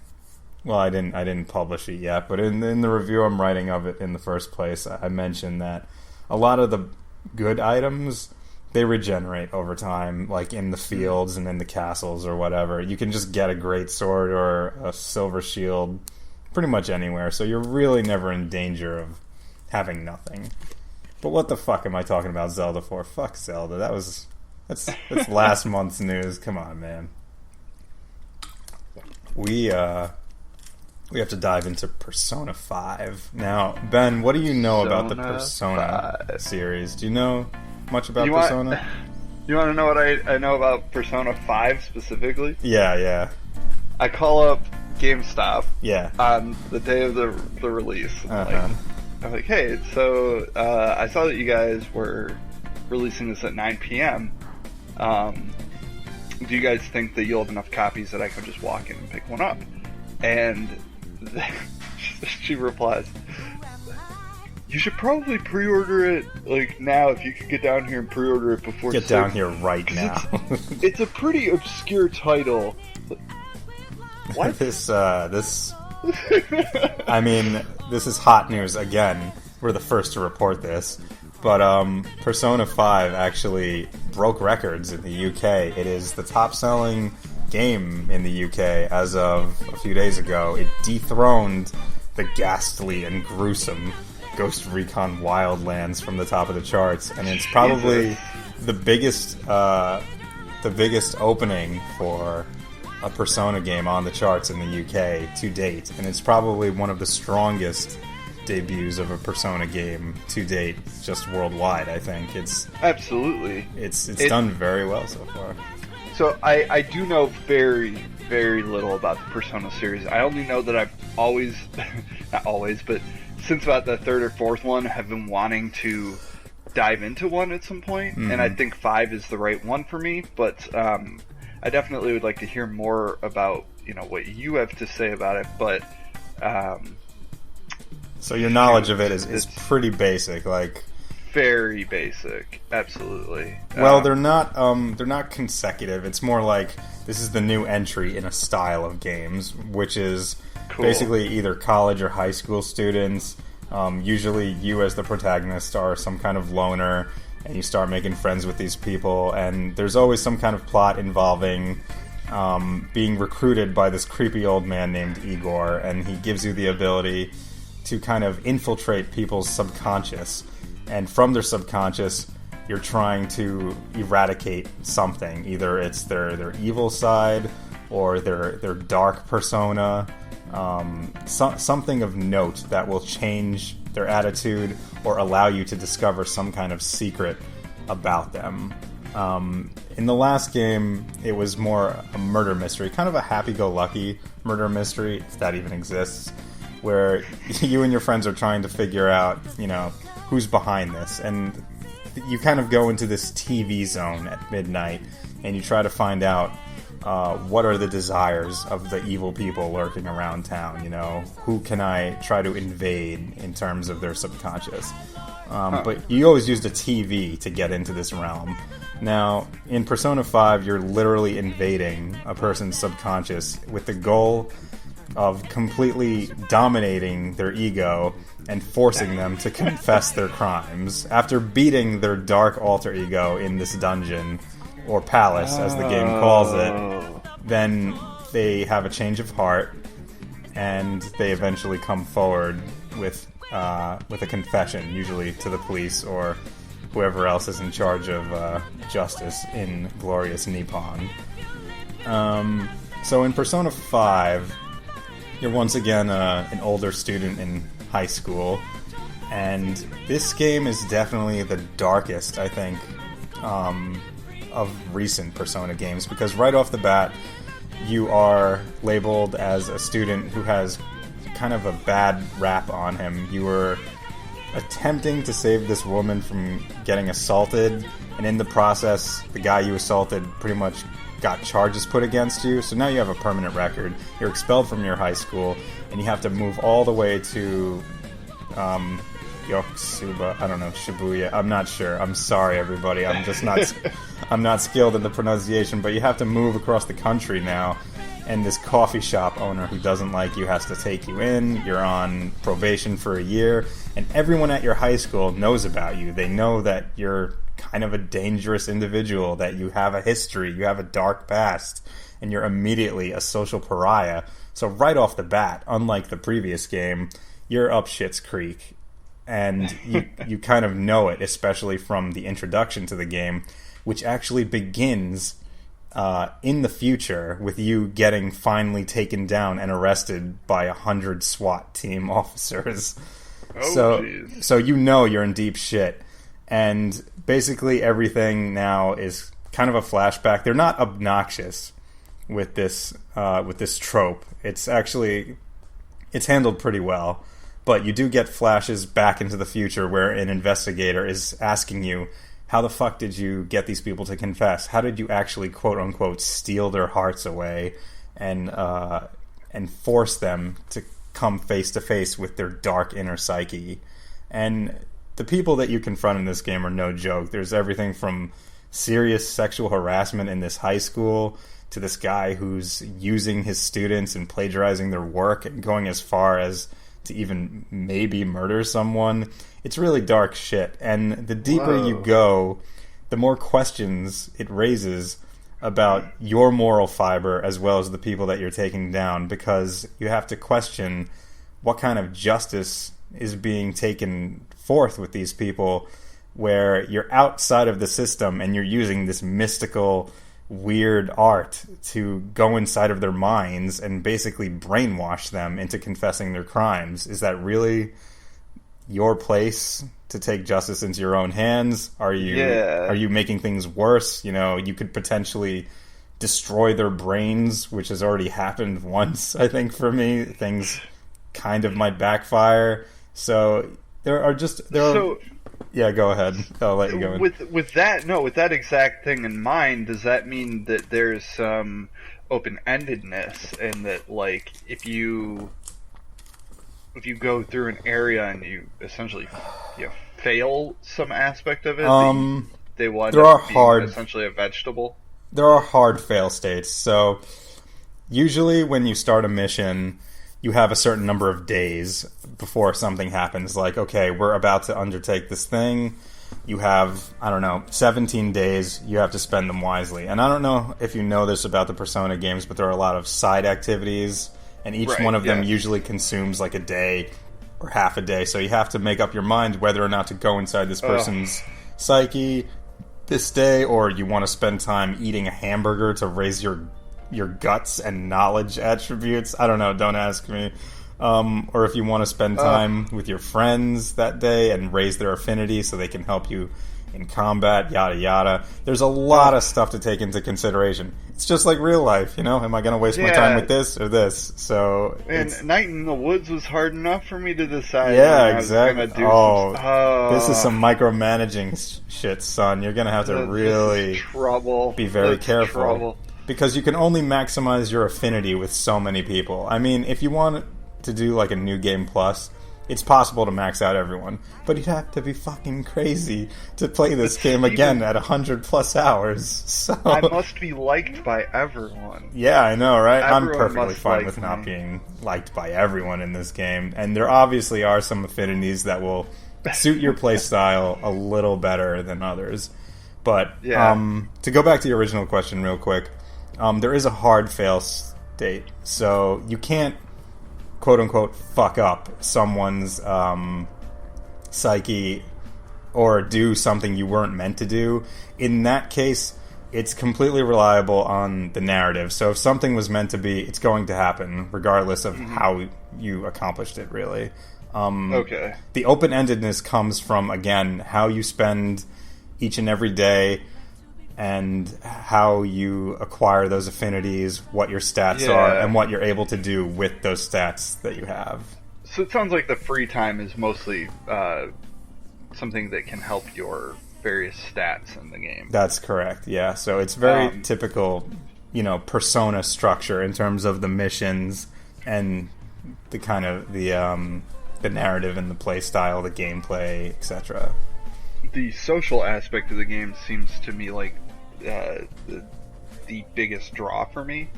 didn't publish it yet, but in the review I'm writing of it in the first place, I mentioned that a lot of the good items... they regenerate over time, like in the fields and in the castles or whatever. You can just get a great sword or a silver shield pretty much anywhere, so you're really never in danger of having nothing. But what the fuck am I talking about Zelda for? Fuck Zelda. That's last month's news. Come on, man. We have to dive into Persona 5. Now, Ben, what do you know about the Persona 5 series? Do you know much about Persona? You want to know what I know about Persona 5 specifically? Yeah. I call up GameStop on the day of the release. I'm like, hey, so I saw that you guys were releasing this at 9 p.m. Do you guys think that you'll have enough copies that I can just walk in and pick one up? And she replies, you should probably pre-order it, like, now, if you could get down here and pre-order it before... Get down here right now. It's a pretty obscure title. What? This... I mean, this is hot news again. We're the first to report this. But, Persona 5 actually broke records in the UK. It is the top-selling game in the UK as of a few days ago. It dethroned the ghastly and gruesome Ghost Recon Wildlands from the top of the charts, and it's probably the biggest opening for a Persona game on the charts in the UK to date, and it's probably one of the strongest debuts of a Persona game to date, just worldwide. I think it's done very well so far. So I do know very, very little about the Persona series. I only know that I've always, not always, but since about the third or fourth one, have been wanting to dive into one at some point, and I think 5 is the right one for me, but I definitely would like to hear more about, what you have to say about it, but... so your knowledge of it is pretty basic, like... Very basic, absolutely. Well, they're not consecutive. It's more like this is the new entry in a style of games, which is basically either college or high school students. Usually, you as the protagonist are some kind of loner, and you start making friends with these people. And there's always some kind of plot involving being recruited by this creepy old man named Igor, and he gives you the ability to kind of infiltrate people's subconscious, and from their subconscious you're trying to eradicate something. Either it's their evil side or their dark persona, something of note that will change their attitude or allow you to discover some kind of secret about them. In the last game, it was more a murder mystery, kind of a happy-go-lucky murder mystery, if that even exists, where you and your friends are trying to figure out, who's behind this. And you kind of go into this TV zone at midnight, and you try to find out what are the desires of the evil people lurking around town. Who can I try to invade in terms of their subconscious? But you always used a TV to get into this realm. Now, in Persona 5, you're literally invading a person's subconscious with the goal of completely dominating their ego and forcing them to confess their crimes. After beating their dark alter ego in this dungeon, or palace, as the game calls it, then they have a change of heart, and they eventually come forward with a confession, usually to the police or whoever else is in charge of justice in glorious Nippon. So in Persona 5, you're once again an older student in high school, and this game is definitely the darkest, I think, of recent Persona games, because right off the bat, you are labeled as a student who has kind of a bad rap on him. You were attempting to save this woman from getting assaulted, and in the process, the guy you assaulted pretty much got charges put against you, so now you have a permanent record. You're expelled from your high school, and you have to move all the way to Yokosuba, I don't know, Shibuya, I'm not sure. I'm sorry, everybody. I'm just not I'm not skilled in the pronunciation, but you have to move across the country now, and this coffee shop owner who doesn't like you has to take you in. You're on probation for a year, and everyone at your high school knows about you. They know that you're kind of a dangerous individual, that you have a history, you have a dark past, and you're immediately a social pariah. So right off the bat, unlike the previous game, you're up shit's creek. And you kind of know it, especially from the introduction to the game, which actually begins in the future with you getting finally taken down and arrested by 100 SWAT team officers. So you're in deep shit. And basically everything now is kind of a flashback. They're not obnoxious with this trope. It's handled pretty well. But you do get flashes back into the future where an investigator is asking you, how the fuck did you get these people to confess? How did you actually, quote-unquote, steal their hearts away and force them to come face-to-face with their dark inner psyche? And the people that you confront in this game are no joke. There's everything from serious sexual harassment in this high school to this guy who's using his students and plagiarizing their work and going as far as to even maybe murder someone. It's really dark shit. And the deeper you go, the more questions it raises about your moral fiber as well as the people that you're taking down, because you have to question what kind of justice is being taken forth with these people, where you're outside of the system and you're using this mystical, weird art to go inside of their minds and basically brainwash them into confessing their crimes. Is that really your place to take justice into your own hands? Are you making things worse? You could potentially destroy their brains, which has already happened once, I think, for me. Things kind of might backfire. So yeah, go ahead. I'll let you go. With that exact thing in mind, does that mean that there's some open-endedness, and that, like, if you go through an area and you essentially fail some aspect of it, they wind up being essentially a vegetable? There are hard fail states. So usually when you start a mission, you have a certain number of days before something happens. Like, okay, we're about to undertake this thing. you have, I don't know, 17 days. You have to spend them wisely. And I don't know if you know this about the Persona games, but there are a lot of side activities, and each one of them usually consumes like a day or half a day. So you have to make up your mind whether or not to go inside this person's psyche this day, or you want to spend time eating a hamburger to raise your guts and knowledge attributes. I don't know, don't ask me. Or if you want to spend time with your friends that day and raise their affinity so they can help you in combat, yada yada. There's a lot of stuff to take into consideration. It's just like real life, you know? Am I going to waste my time with this or this? So, and Night in the Woods was hard enough for me to decide. Yeah, exactly. This is some micromanaging shit, son. You're going to have to really be very careful. Trouble. Because you can only maximize your affinity with so many people. I mean, if you want to do like a New Game Plus, it's possible to max out everyone, but you'd have to be fucking crazy to play this game again at 100+ hours. So I must be liked by everyone. Yeah, I know, right? I'm perfectly fine with not being liked by everyone in this game, and there obviously are some affinities that will suit your playstyle a little better than others. But to go back to the original question real quick, there is a hard fail state, so you can't quote-unquote fuck up someone's psyche or do something you weren't meant to do. In that case, it's completely reliable on the narrative. So if something was meant to be, it's going to happen, regardless of how you accomplished it, really. The open-endedness comes from, again, how you spend each and every day and how you acquire those affinities, what your stats are, and what you're able to do with those stats that you have. So it sounds like the free time is mostly something that can help your various stats in the game. That's correct, yeah. So it's very typical, Persona structure in terms of the missions and the kind of the narrative and the play style, the gameplay, etc. The social aspect of the game seems to me like the biggest draw for me.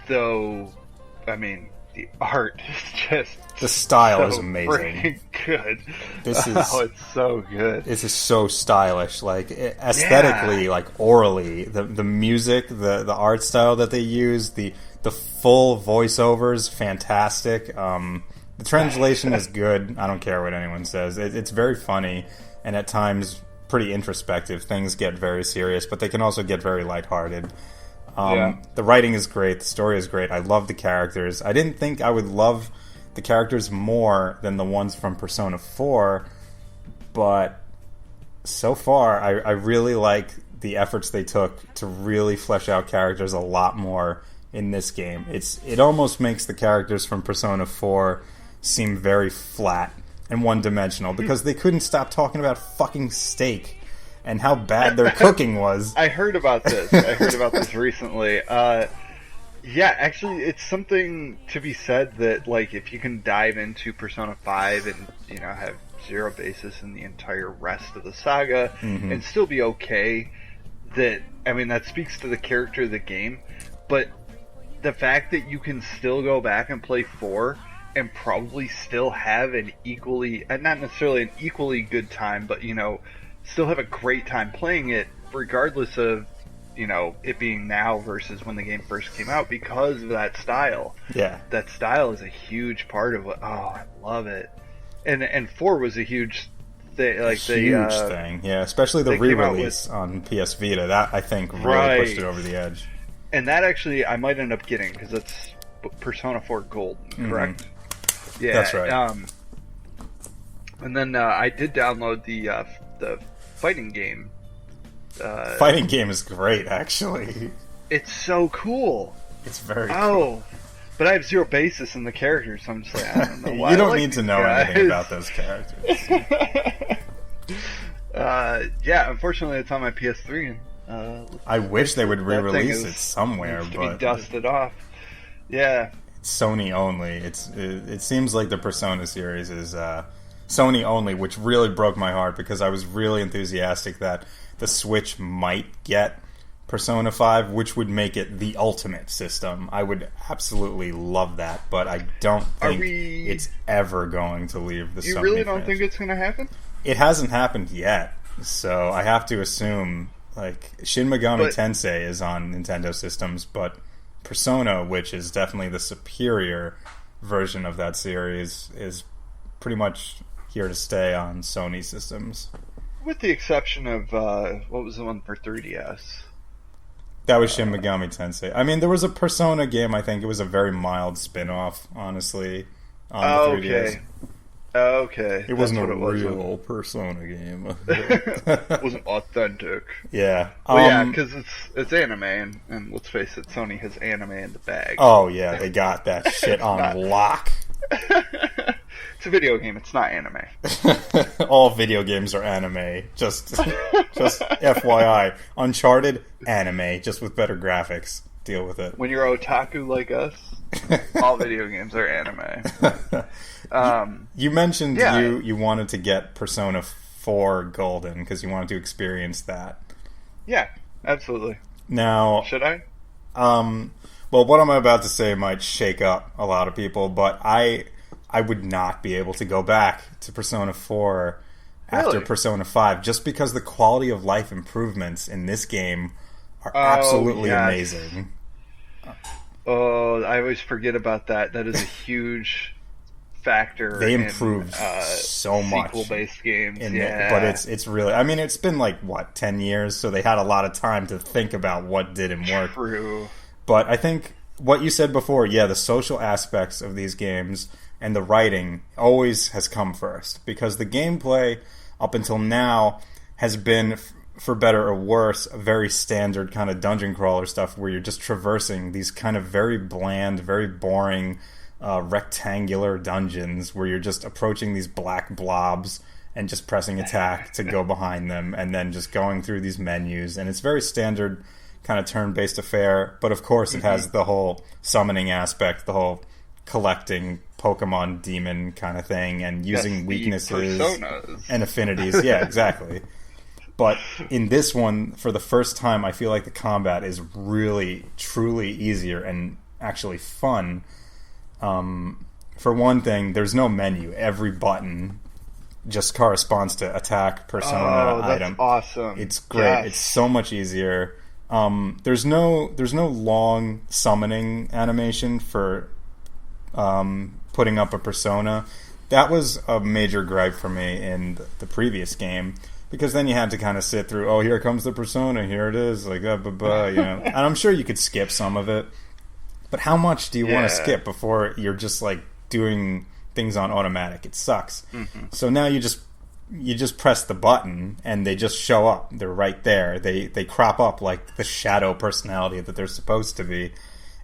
Though, I mean, the art is just the style is amazing. Good. This is it's so good. This is so stylish, like aesthetically, like orally. The music, the art style that they use, the full voiceovers, fantastic. The translation is good. I don't care what anyone says. It's very funny, and at times pretty introspective. Things get very serious, but they can also get very lighthearted. The writing is great. The story is great. I love the characters. I didn't think I would love the characters more than the ones from Persona 4, but so far I really like the efforts they took to really flesh out characters a lot more in this game. It almost makes the characters from Persona 4 seem very flat and one-dimensional because they couldn't stop talking about fucking steak and how bad their cooking was. I heard about this recently. Actually, it's something to be said that, like, if you can dive into Persona 5 and, have zero basis in the entire rest of the saga and still be okay, that speaks to the character of the game, but the fact that you can still go back and play 4 and probably still have an equally, not necessarily an equally good time, but, still have a great time playing it, regardless of, it being now versus when the game first came out, because of that style. Yeah. That style is a huge part of what, I love it. And 4 was a huge thing. Like, huge thing, yeah. Especially the re-release on PS Vita. That, I think, really pushed it over the edge. And that actually, I might end up getting, because it's Persona 4 Golden, correct? Yeah, that's right. And then I did download the fighting game. Fighting game is great, actually. It's so cool. It's very cool. But I have zero basis in the characters, so I'm just like, I don't know why. You don't need to know anything about those characters. Unfortunately, it's on my PS3. And, I wish they would re-release it somewhere, but to be dusted off. Yeah. It's Sony only. It seems like the Persona series is Sony only, which really broke my heart because I was really enthusiastic that the Switch might get Persona 5, which would make it the ultimate system. I would absolutely love that, but I don't think it's ever going to leave the Sony You really don't think it's going to happen? It hasn't happened yet, so I have to assume, like, Shin Megami Tensei is on Nintendo systems, but Persona, which is definitely the superior version of that series, is pretty much here to stay on Sony systems. With the exception of, what was the one for 3DS? That was Shin Megami Tensei. I mean, there was a Persona game, I think. It was a very mild spin-off, honestly, on the 3DS. Okay. It wasn't a real Persona game. It wasn't authentic. Yeah. Well, yeah, because it's anime, and let's face it, Sony has anime in the bag. Oh, yeah, they got that shit on lock. It's a video game, it's not anime. All video games are anime. Just FYI. Uncharted, anime, just with better graphics. Deal with it. When you're otaku like us, all video games are anime. You mentioned you wanted to get Persona 4 Golden because you wanted to experience that. Yeah, absolutely. Now, should I? Well, what I'm about to say might shake up a lot of people, but I would not be able to go back to Persona 4 after Persona 5 just because the quality of life improvements in this game are absolutely amazing. Oh, I always forget about that. That is a huge factor. They improved so much sequel-based games, but it's really. I mean, it's been like 10 years, so they had a lot of time to think about what didn't work. True. But I think what you said before, the social aspects of these games and the writing always has come first because the gameplay up until now has been, for better or worse, a very standard kind of dungeon crawler stuff where you're just traversing these kind of very bland, very boring rectangular dungeons where you're just approaching these black blobs and just pressing attack to go behind them and then just going through these menus. And it's very standard kind of turn-based affair, but of course it has the whole summoning aspect, the whole collecting Pokemon demon kind of thing and using weaknesses and affinities. Yeah, exactly. But in this one, for the first time, I feel like the combat is really, truly easier and actually fun. For one thing, there's no menu. Every button just corresponds to attack, persona, item. Awesome. It's great. Yes. It's so much easier. There's no long summoning animation for putting up a persona. That was a major gripe for me in the previous game. Because then you had to kind of sit through, here comes the persona, here it is, like, And I'm sure you could skip some of it. But how much do you want to skip before you're just, like, doing things on automatic? It sucks. Mm-hmm. So now you just press the button, and they just show up. They're right there. They crop up like the shadow personality that they're supposed to be.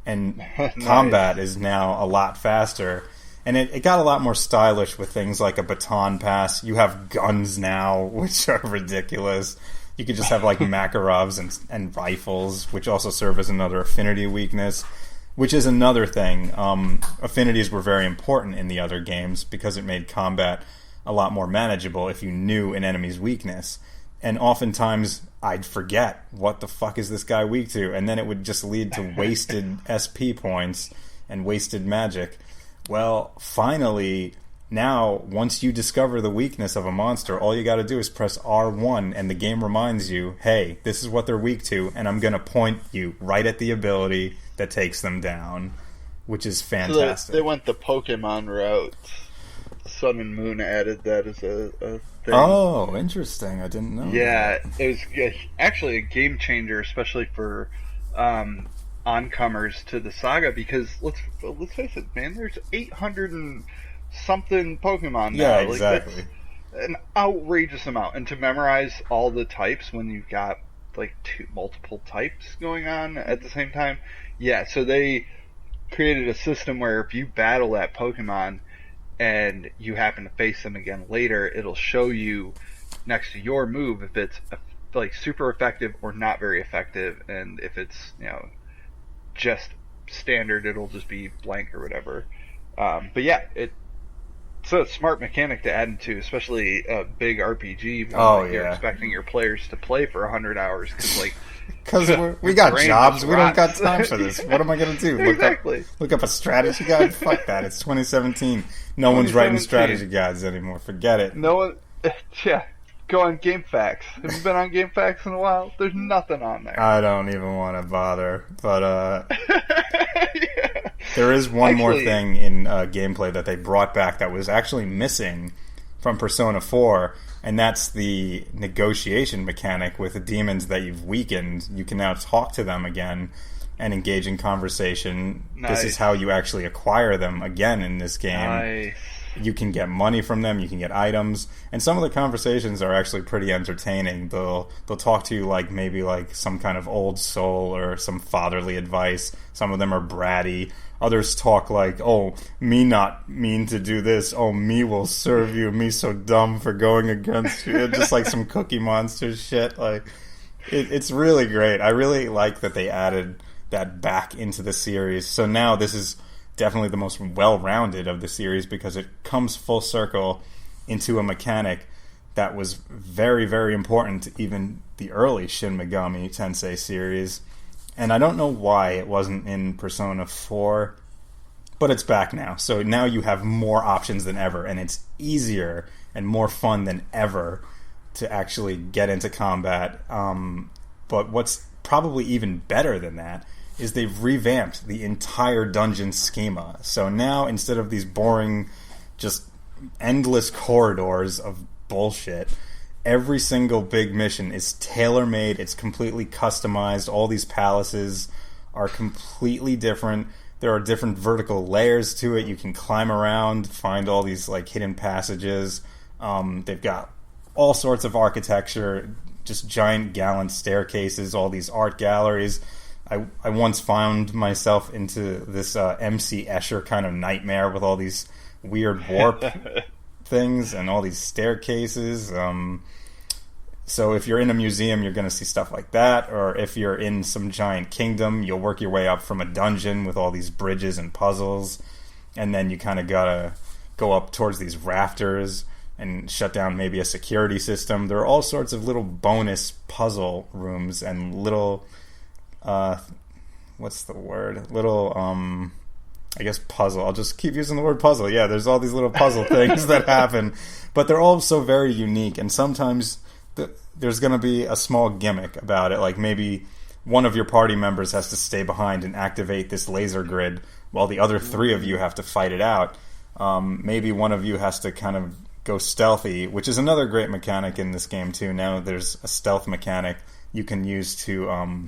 And nice. Combat is now a lot faster. And it got a lot more stylish with things like a baton pass. You have guns now, which are ridiculous. You could just have like Makarovs and rifles, which also serve as another affinity weakness, which is another thing. Affinities were very important in the other games because it made combat a lot more manageable if you knew an enemy's weakness. And oftentimes I'd forget, what the fuck is this guy weak to? And then it would just lead to wasted SP points and wasted magic. Well, finally, now, once you discover the weakness of a monster, all you got to do is press R1, and the game reminds you, hey, this is what they're weak to, and I'm going to point you right at the ability that takes them down, which is fantastic. So they went the Pokemon route. Sun and Moon added that as a thing. Oh, interesting. I didn't know. Yeah, it was actually a game changer, especially for oncomers to the saga, because let's face it, man, there's 800 and something Pokemon now. Yeah, exactly. Like, that's an outrageous amount, and to memorize all the types when you've got like multiple types going on at the same time. Yeah, so they created a system where if you battle that Pokemon and you happen to face them again later, it'll show you next to your move if it's like super effective or not very effective, and if it's just standard, it'll just be blank or whatever. But yeah, So it's a smart mechanic to add into, especially a big RPG. You're expecting your players to play for 100 hours because we got jobs. We don't got time for this. What am I going to do? Look up a strategy guide? Fuck that. It's 2017. No one's writing strategy guides anymore. Forget it. No one. Yeah. Go on GameFAQs. Have you been on GameFAQs in a while? There's nothing on there. I don't even want to bother. But yeah. There is one more thing in gameplay that they brought back that was actually missing from Persona 4, and that's the negotiation mechanic with the demons that you've weakened. You can now talk to them again and engage in conversation. Nice. This is how you actually acquire them again in this game. Nice. You can get money from them, you can get items, and some of the conversations are actually pretty entertaining. They'll talk to you like maybe like some kind of old soul or some fatherly advice. Some of them are bratty. Others talk like, oh, me not mean to do this. Oh, me will serve you. Me so dumb for going against you. Just like some Cookie Monster shit. Like, it's really great. I really like that they added that back into the series. So now this is definitely the most well-rounded of the series because it comes full circle into a mechanic that was very, very important to even the early Shin Megami Tensei series. And I don't know why it wasn't in Persona 4, but it's back now. So now you have more options than ever, and it's easier and more fun than ever to actually get into combat. But what's probably even better than that is they've revamped the entire dungeon schema. So now, instead of these boring, just endless corridors of bullshit, every single big mission is tailor-made. It's completely customized. All these palaces are completely different. There are different vertical layers to it. You can climb around, find all these like hidden passages. They've got all sorts of architecture, just giant gallant staircases, all these art galleries. I once found myself into this MC Escher kind of nightmare with all these weird warp things and all these staircases. So if you're in a museum, you're going to see stuff like that. Or if you're in some giant kingdom, you'll work your way up from a dungeon with all these bridges and puzzles. And then you kind of got to go up towards these rafters and shut down maybe a security system. There are all sorts of little bonus puzzle rooms and little... what's the word? Little, I guess puzzle. I'll just keep using the word puzzle. Yeah, there's all these little puzzle things that happen. But they're all so very unique, and sometimes there's going to be a small gimmick about it. Like maybe one of your party members has to stay behind and activate this laser grid while the other three of you have to fight it out. Maybe one of you has to kind of go stealthy, which is another great mechanic in this game too. Now there's a stealth mechanic you can use to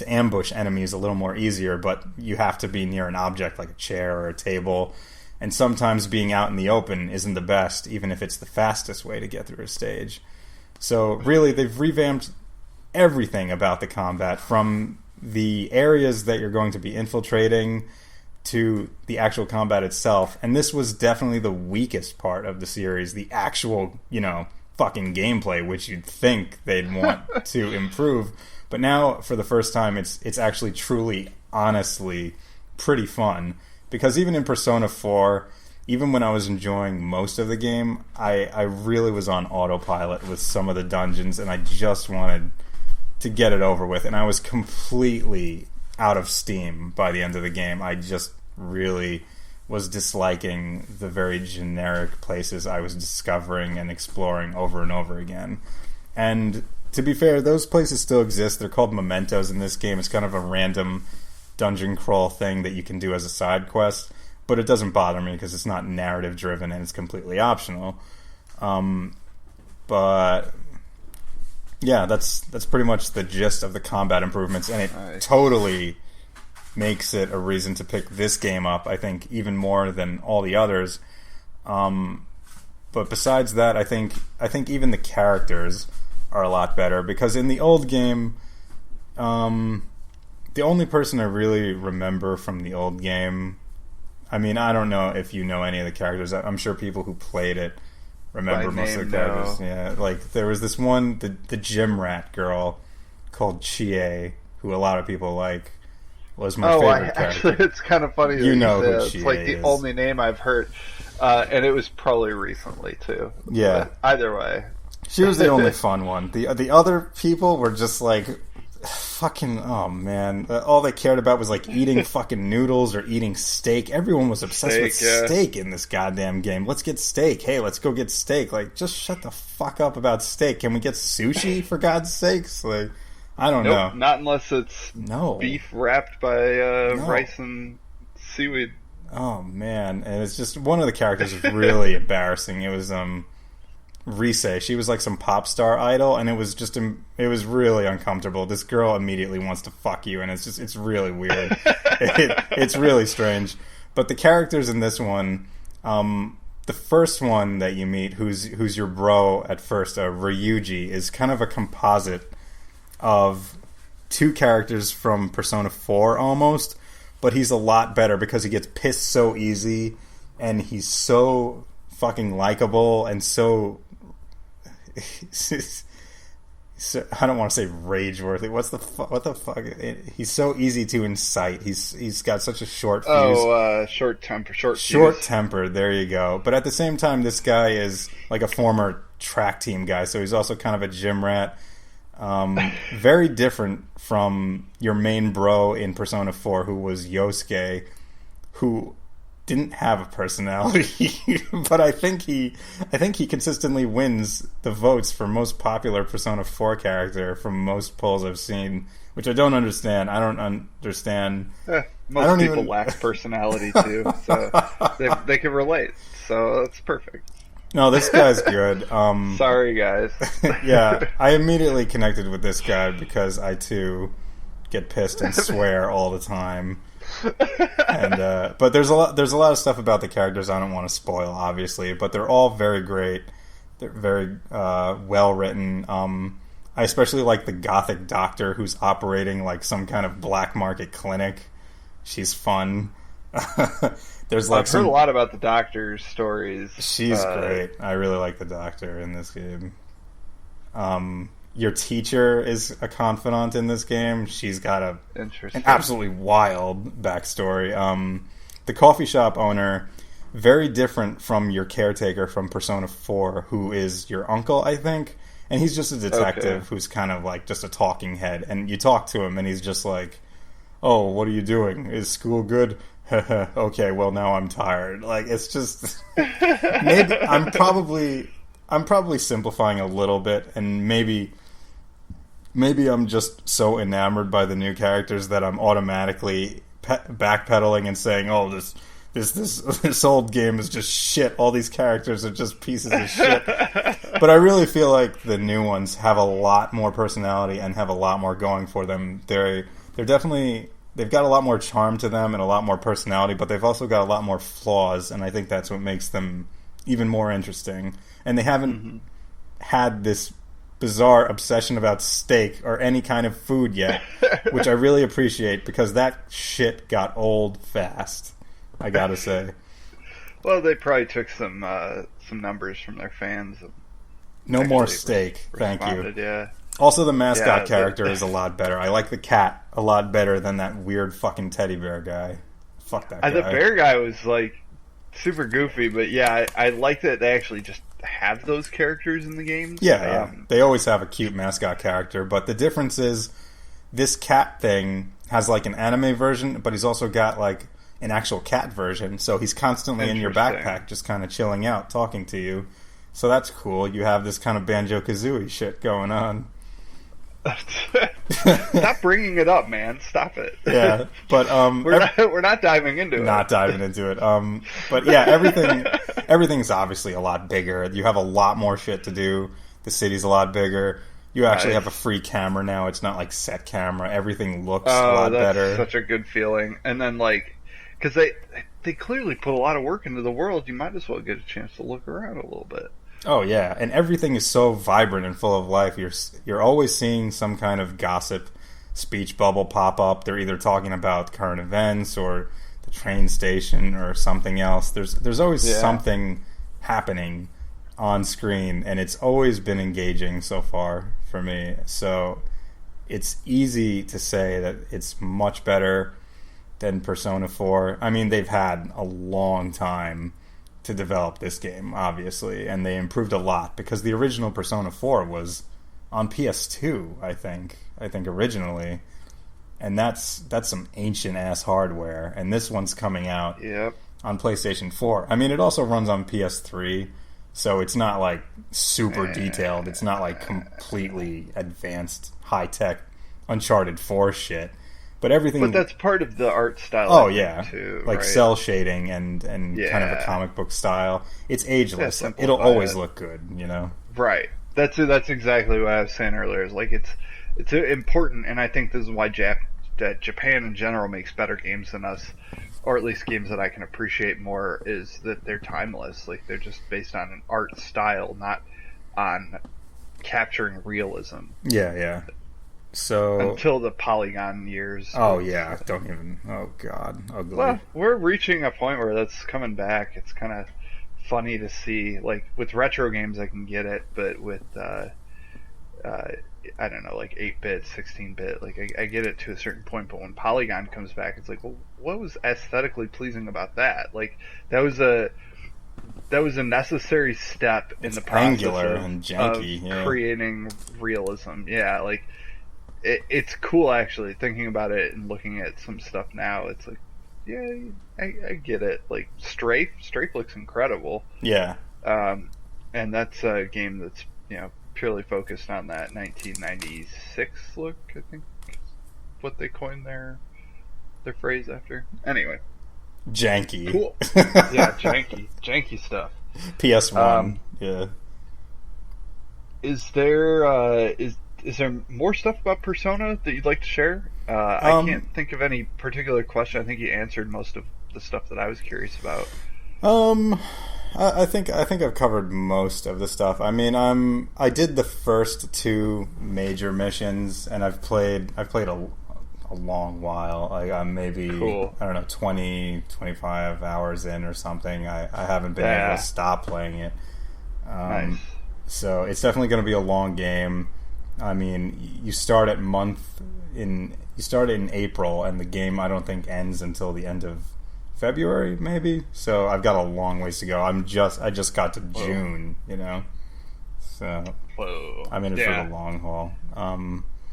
ambush enemies a little more easier, but you have to be near an object like a chair or a table, and sometimes being out in the open isn't the best, even if it's the fastest way to get through a stage. So really, they've revamped everything about the combat, from the areas that you're going to be infiltrating to the actual combat itself, and this was definitely the weakest part of the series, the actual, fucking gameplay, which you'd think they'd want to improve. But now, for the first time, it's actually truly, honestly, pretty fun. Because even in Persona 4, even when I was enjoying most of the game, I really was on autopilot with some of the dungeons, and I just wanted to get it over with. And I was completely out of steam by the end of the game. I just really was disliking the very generic places I was discovering and exploring over and over again. And to be fair, those places still exist. They're called mementos in this game. It's kind of a random dungeon crawl thing that you can do as a side quest, but it doesn't bother me because it's not narrative driven and it's completely optional. But yeah, that's pretty much the gist of the combat improvements, and it totally makes it a reason to pick this game up, I think, even more than all the others. But besides that, I think even the characters are a lot better, because in the old game, the only person I really remember from the old game, I mean, I don't know if you know any of the characters. I'm sure people who played it remember most of the characters. No. Yeah, like there was this one, the gym rat girl called Chie, who a lot of people like, was my favorite character. Actually, it's kind of funny. You know who Chie is. It's like the only name I've heard. And it was probably recently too. Yeah. But either way, she was the only fun one. The other people were just like, fucking, oh man, all they cared about was like eating fucking noodles or eating steak. Everyone was obsessed with steak in this goddamn game. Let's get steak. Hey, let's go get steak. Like, just shut the fuck up about steak. Can we get sushi for God's sakes? Like, I don't know. Not unless it's beef wrapped by rice and seaweed. Oh man, and it's just one of the characters was really embarrassing. It was Rise. She was like some pop star idol, and it was really uncomfortable. This girl immediately wants to fuck you, and it's really weird. It's really strange. But the characters in this one, the first one that you meet, who's your bro at first, Ryuji, is kind of a composite of two characters from Persona 4 almost, but he's a lot better because he gets pissed so easy, and he's so fucking likable and so I don't want to say rage-worthy. What the fuck? He's so easy to incite. He's got such a short fuse. Short temper. Short temper. There you go. But at the same time, this guy is like a former track team guy, so he's also kind of a gym rat. Very different from your main bro in Persona 4, who was Yosuke, who didn't have a personality, but I think he consistently wins the votes for most popular Persona 4 character from most polls I've seen, which I don't understand. I don't understand. Most people lack personality too, so they can relate. So that's perfect. No, this guy's good. Sorry, guys. Yeah, I immediately connected with this guy because I too get pissed and swear all the time. And but there's a lot of stuff about the characters I don't want to spoil, obviously, but they're all very great. They're very well written. I especially like the gothic doctor who's operating like some kind of black market clinic. She's fun. There's like I've heard a lot about the doctor's stories. She's great. I really like the doctor in this game. Your teacher is a confidant in this game. She's got an absolutely wild backstory. The coffee shop owner, very different from your caretaker from Persona 4, who is your uncle, I think. And he's just a detective who's kind of like just a talking head. And you talk to him and he's just like, oh, what are you doing? Is school good? Okay, well, now I'm tired. Like, it's just... maybe I'm probably simplifying a little bit, and maybe I'm just so enamored by the new characters that I'm automatically backpedaling and saying, "Oh, this old game is just shit. All these characters are just pieces of shit." But I really feel like the new ones have a lot more personality and have a lot more going for them. They're definitely... They've got a lot more charm to them and a lot more personality, but they've also got a lot more flaws, and I think that's what makes them even more interesting. And they haven't had this bizarre obsession about steak or any kind of food yet, which I really appreciate, because that shit got old fast, I gotta say. Well, they probably took some numbers from their fans. No more steak, thank you. Yeah. Also, the mascot character is a lot better. I like the cat a lot better than that weird fucking teddy bear guy. Fuck that guy. The bear guy was, like, super goofy, but yeah, I like that they actually just have those characters in the games. Yeah. They always have a cute mascot character, but the difference is this cat thing has, like, an anime version, but he's also got, like, an actual cat version, so he's constantly in your backpack just kind of chilling out, talking to you. So that's cool. You have this kind of Banjo-Kazooie shit going on. Stop bringing it up, man. Stop it. Yeah, but we're not diving into it. Not diving into it. But yeah, everything's obviously a lot bigger. You have a lot more shit to do. The city's a lot bigger. You actually have a free camera now. It's not like set camera. Everything looks a lot better. Such a good feeling. And then, like, because they clearly put a lot of work into the world, you might as well get a chance to look around a little bit. Oh yeah, and everything is so vibrant and full of life. You're always seeing some kind of gossip speech bubble pop up. They're either talking about current events or the train station or something else. There's always something happening on screen, and it's always been engaging so far for me. So it's easy to say that it's much better than Persona 4. I mean, they've had a long time to develop this game, obviously, and they improved a lot because the original Persona 4 was on PS2, I think originally, and that's some ancient ass hardware, and this one's coming out on PlayStation 4. I mean, it also runs on PS3, so it's not like super detailed. It's not like completely advanced, high tech Uncharted 4 shit. But everything. But that's part of the art style. Oh yeah, too, like right? cell shading and kind of a comic book style. It's ageless. It'll always look good, you know. Right. That's exactly what I was saying earlier. Is like it's important, and I think this is why Japan in general makes better games than us, or at least games that I can appreciate more. Is that they're timeless. Like they're just based on an art style, not on capturing realism. Yeah. So until the polygon years. Oh yeah, don't even. Oh god, ugly. Well, we're reaching a point where that's coming back. It's kind of funny to see. Like with retro games, I can get it, but with I don't know, like 8-bit, 16-bit, like I get it to a certain point. But when polygon comes back, it's like, well, what was aesthetically pleasing about that? Like that was a necessary step in the process and janky, of creating realism. Yeah, like. It's cool actually thinking about it and looking at some stuff now. It's like, yeah, I get it. Like Strafe looks incredible. Yeah. And that's a game that's purely focused on that 1996 look. I think is what they coined their phrase after. Anyway. Janky. Cool. Yeah, janky stuff. PS1. Yeah. Is there more stuff about Persona that you'd like to share? I can't think of any particular question. I think you answered most of the stuff that I was curious about. I think I've covered most of the stuff. I mean, I did the first 2 major missions, and I've played a long while. Like I'm maybe cool. I don't know 20, 25 hours in or something. I haven't been able to stop playing it. Nice. So it's definitely going to be a long game. I mean, you start in April, and the game I don't think ends until the end of February, maybe. So I've got a long ways to go. I just got to June, you know. So I'm in it for the long haul.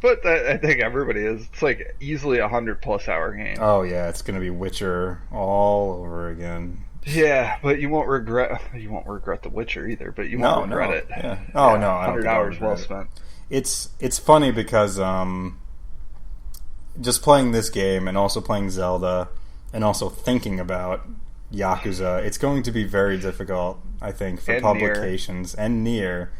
But I think everybody is. It's like easily 100+ hour game. Oh yeah, it's gonna be Witcher all over again. Yeah, but you won't regret The Witcher either. But you won't regret it. Yeah. Oh no, 100 hours well spent. It's funny because just playing this game and also playing Zelda and also thinking about Yakuza, it's going to be very difficult, I think, for publications and Nier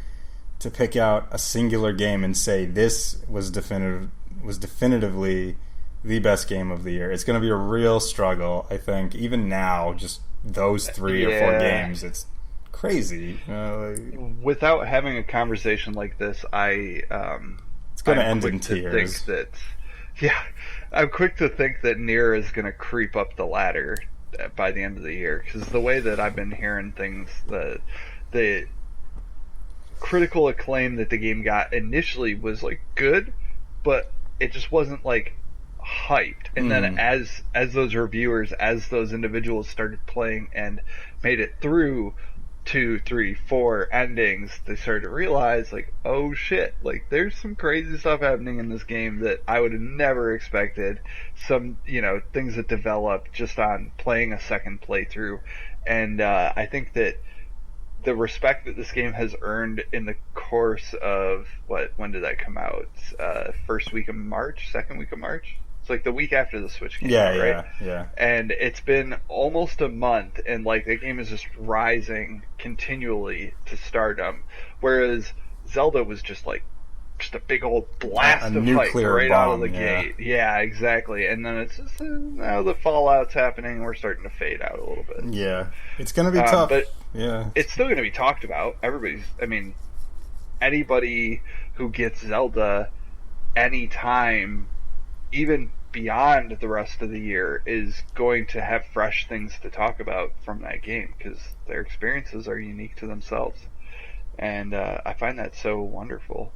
to pick out a singular game and say this was definitively the best game of the year. It's going to be a real struggle, I think. Even now, just those 3 or 4 games, it's crazy. Without having a conversation like this, it's going to end in tears. I'm quick to think that Nier is going to creep up the ladder by the end of the year, because the way that I've been hearing things, the critical acclaim that the game got initially was like good, but it just wasn't like hyped. And then as those reviewers, as those individuals started playing and made it through 2, 3, 4 endings, they started to realize, like, oh shit, like there's some crazy stuff happening in this game that I would have never expected. Some things that develop just on playing a second playthrough. And I think that the respect that this game has earned in the course of when did that come out? First week of March, second week of March? It's like the week after the Switch came out, right? Yeah. And it's been almost a month, and like the game is just rising continually to stardom. Whereas Zelda was just a big old blast of hype right out of the gate. Yeah, exactly. And then it's just now the fallout's happening. We're starting to fade out a little bit. Yeah, it's going to be tough. But yeah, it's still going to be talked about. Anybody who gets Zelda anytime, even beyond the rest of the year, is going to have fresh things to talk about from that game, because their experiences are unique to themselves. And I find that so wonderful.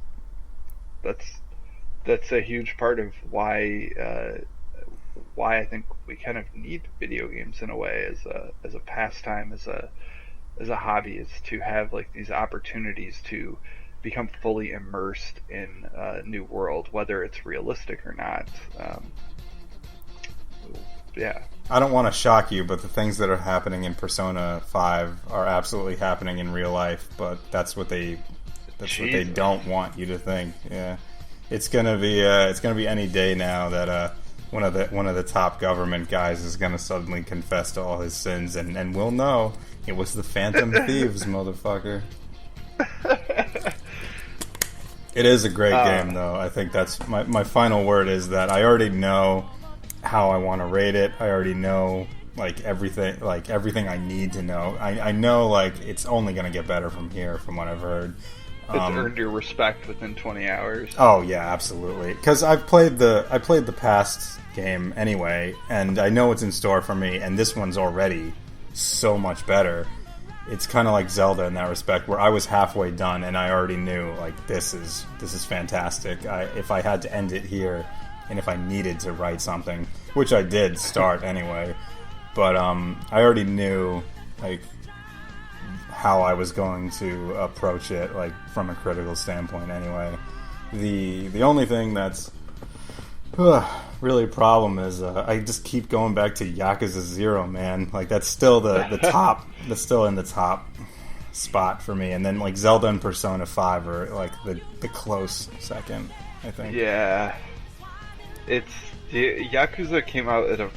That's a huge part of why I think we kind of need video games in a way, as a pastime, as as a hobby is to have like these opportunities to become fully immersed in a new world, whether it's realistic or not. Yeah. I don't want to shock you, but the things that are happening in Persona 5 are absolutely happening in real life, but that's what they don't want you to think. Yeah. It's going to be any day now that one of the top government guys is going to suddenly confess to all his sins, and we'll know it was the Phantom Thieves, motherfucker. It is a great game, though. I think that's my final word is that I already know how I want to rate it. I already know everything I need to know. I know it's only going to get better from here, from what I've heard. It's earned your respect within 20 hours. Oh yeah, absolutely. Because I played the past game anyway, and I know what's in store for me. And this one's already so much better. It's kind of like Zelda in that respect, where I was halfway done and I already knew this is fantastic. If I had to end it here, and if I needed to write something, which I did start anyway, but I already knew how I was going to approach it, from a critical standpoint anyway. The only thing that's really a problem is I just keep going back to Yakuza 0, man. That's still the top. That's still in the top spot for me. And then Zelda and Persona 5 are the close second, I think. Yeah. Yakuza came out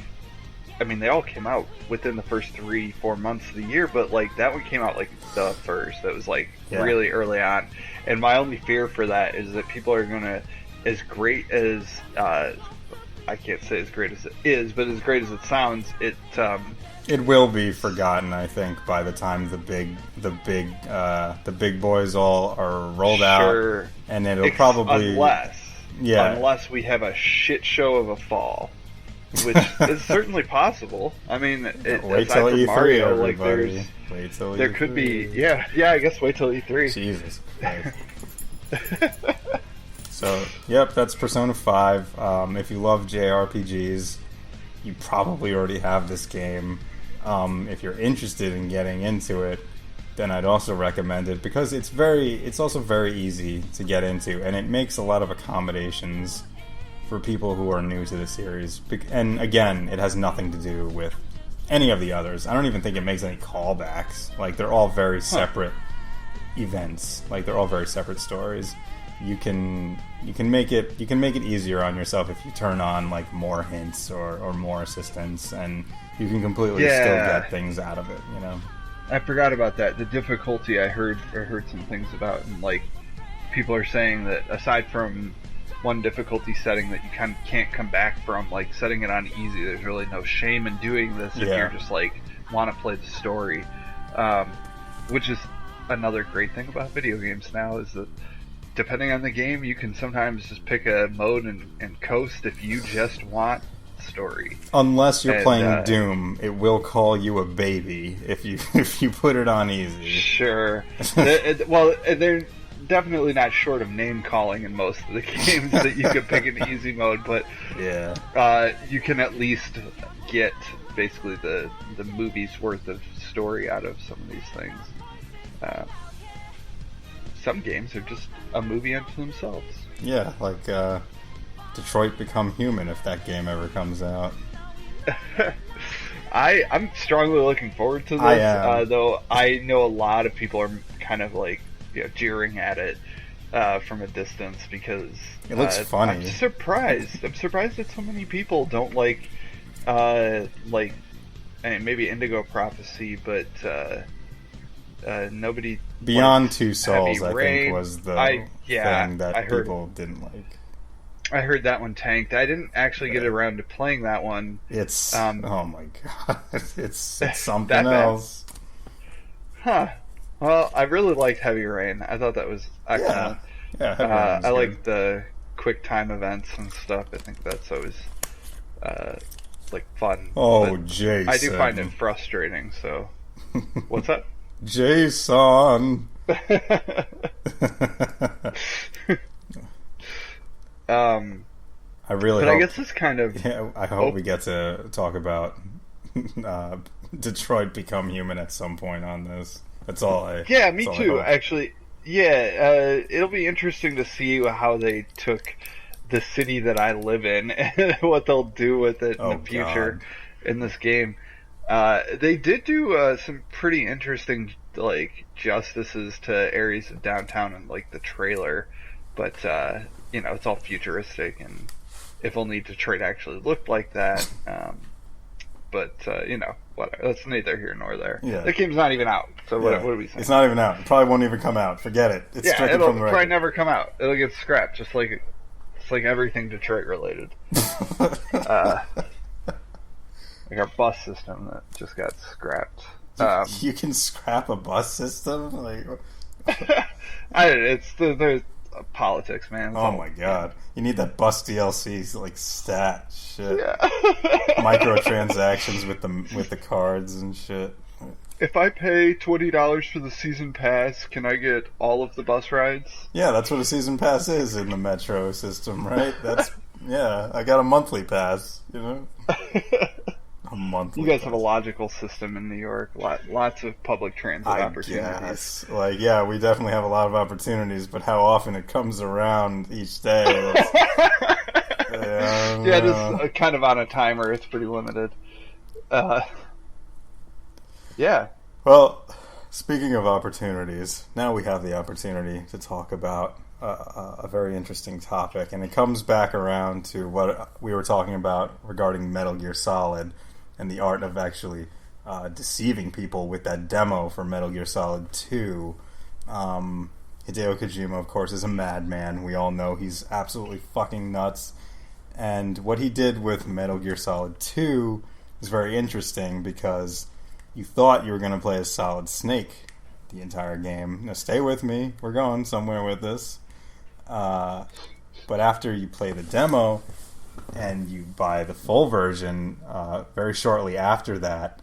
they all came out within the first 3-4 months of the year, but that one came out the first. That was really early on. And my only fear for that is that people are gonna, as great as I can't say as great as it is, but as great as it sounds, it will be forgotten, I think, by the time the big boys all are rolled out, and it'll probably unless we have a shit show of a fall, which is certainly possible. I mean, wait till E3, Mario, everybody. Wait till there E3. could be, I guess wait till E3. Jesus Christ. So, yep, that's Persona 5. If you love JRPGs, you probably already have this game. If you're interested in getting into it, then I'd also recommend it, because it's also very easy to get into, and it makes a lot of accommodations for people who are new to the series. And again, it has nothing to do with any of the others. I don't even think it makes any callbacks. They're all very separate events. They're all very separate stories. You can make it easier on yourself if you turn on more hints or more assistance, and you can completely still get things out of it, you know. I forgot about that. The difficulty I heard some things about, and people are saying that aside from one difficulty setting that you kind of can't come back from, setting it on easy, there's really no shame in doing this if you're just want to play the story, which is another great thing about video games now, is that depending on the game, you can sometimes just pick a mode and coast if you just want story. Unless you're playing Doom, it will call you a baby if you put it on easy. Sure. They're definitely not short of name calling in most of the games that you can pick an easy mode, but you can at least get basically the movie's worth of story out of some of these things. Some games are just a movie unto themselves. Yeah, Detroit Become Human, if that game ever comes out. I'm strongly looking forward to this, though I know a lot of people are kind of jeering at it from a distance, because it looks funny. I'm surprised that so many people don't maybe Indigo Prophecy, but nobody. Beyond Two Souls, I think, was the thing that people didn't like. I heard that one tanked. I didn't actually get around to playing that one. It's oh my god, it's something else. Huh. Well, I really liked Heavy Rain. I thought that was excellent. Yeah, I like the quick time events and stuff. I think that's always fun. Oh, Jason. I do find it frustrating. So, what's that? Jason. I really. But I guess it's kind of. Yeah, I hope we get to talk about Detroit Become Human at some point on this. That's all Yeah, me too, actually. Yeah, it'll be interesting to see how they took the city that I live in and what they'll do with it in the future in this game. They did do some pretty interesting like justices to areas of downtown in like the trailer, but it's all futuristic, and if only Detroit actually looked like that. But whatever. That's neither here nor there. Yeah. The game's not even out, so what are we saying? It's not even out. It probably won't even come out. Forget it. It's stricken from the record. Probably never come out. It'll get scrapped, just like it's like everything Detroit related. Like our bus system that just got scrapped. You can scrap a bus system? Like, there's politics, man. Oh my god. You need that bus DLC, like stat shit. Yeah. Microtransactions with the cards and shit. If I pay $20 for the season pass, can I get all of the bus rides? Yeah, that's what a season pass is in the Metro system, right? I got a monthly pass, A monthly. You guys have a logical system in New York. Lots of public transit opportunities. Guess. We definitely have a lot of opportunities, but how often it comes around each day. Just kind of on a timer. It's pretty limited. Yeah. Well, speaking of opportunities, now we have the opportunity to talk about a very interesting topic, and it comes back around to what we were talking about regarding Metal Gear Solid and the art of actually deceiving people with that demo for Metal Gear Solid 2. Hideo Kojima, of course, is a madman. We all know he's absolutely fucking nuts. And what he did with Metal Gear Solid 2 is very interesting because you thought you were going to play as Solid Snake the entire game. Now, stay with me. We're going somewhere with this. But after you play the demo and you buy the full version, very shortly after that,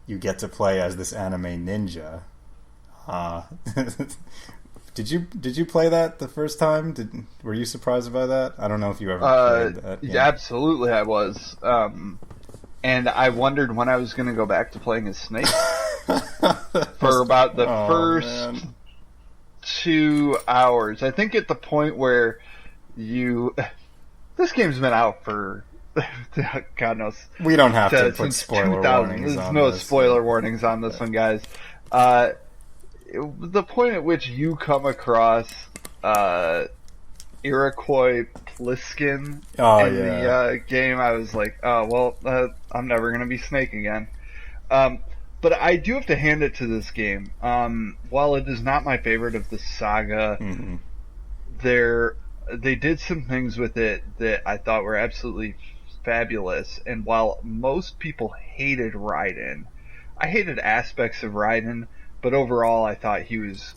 you get to play as this anime ninja. Did you play that the first time? Were you surprised by that? I don't know if you ever played that. Yeah, absolutely, I was. And I wondered when I was going to go back to playing as Snake. For about the first 2 hours. I think at the point where this game's been out for God knows. We don't have to put spoiler warnings on this. No spoiler warnings on this one, guys. The point at which you come across Iroquois Pliskin in the game, I was like, I'm never going to be Snake again. But I do have to hand it to this game. While it is not my favorite of the saga, they did some things with it that I thought were absolutely fabulous. And while most people hated Raiden, I hated aspects of Raiden, but overall I thought he was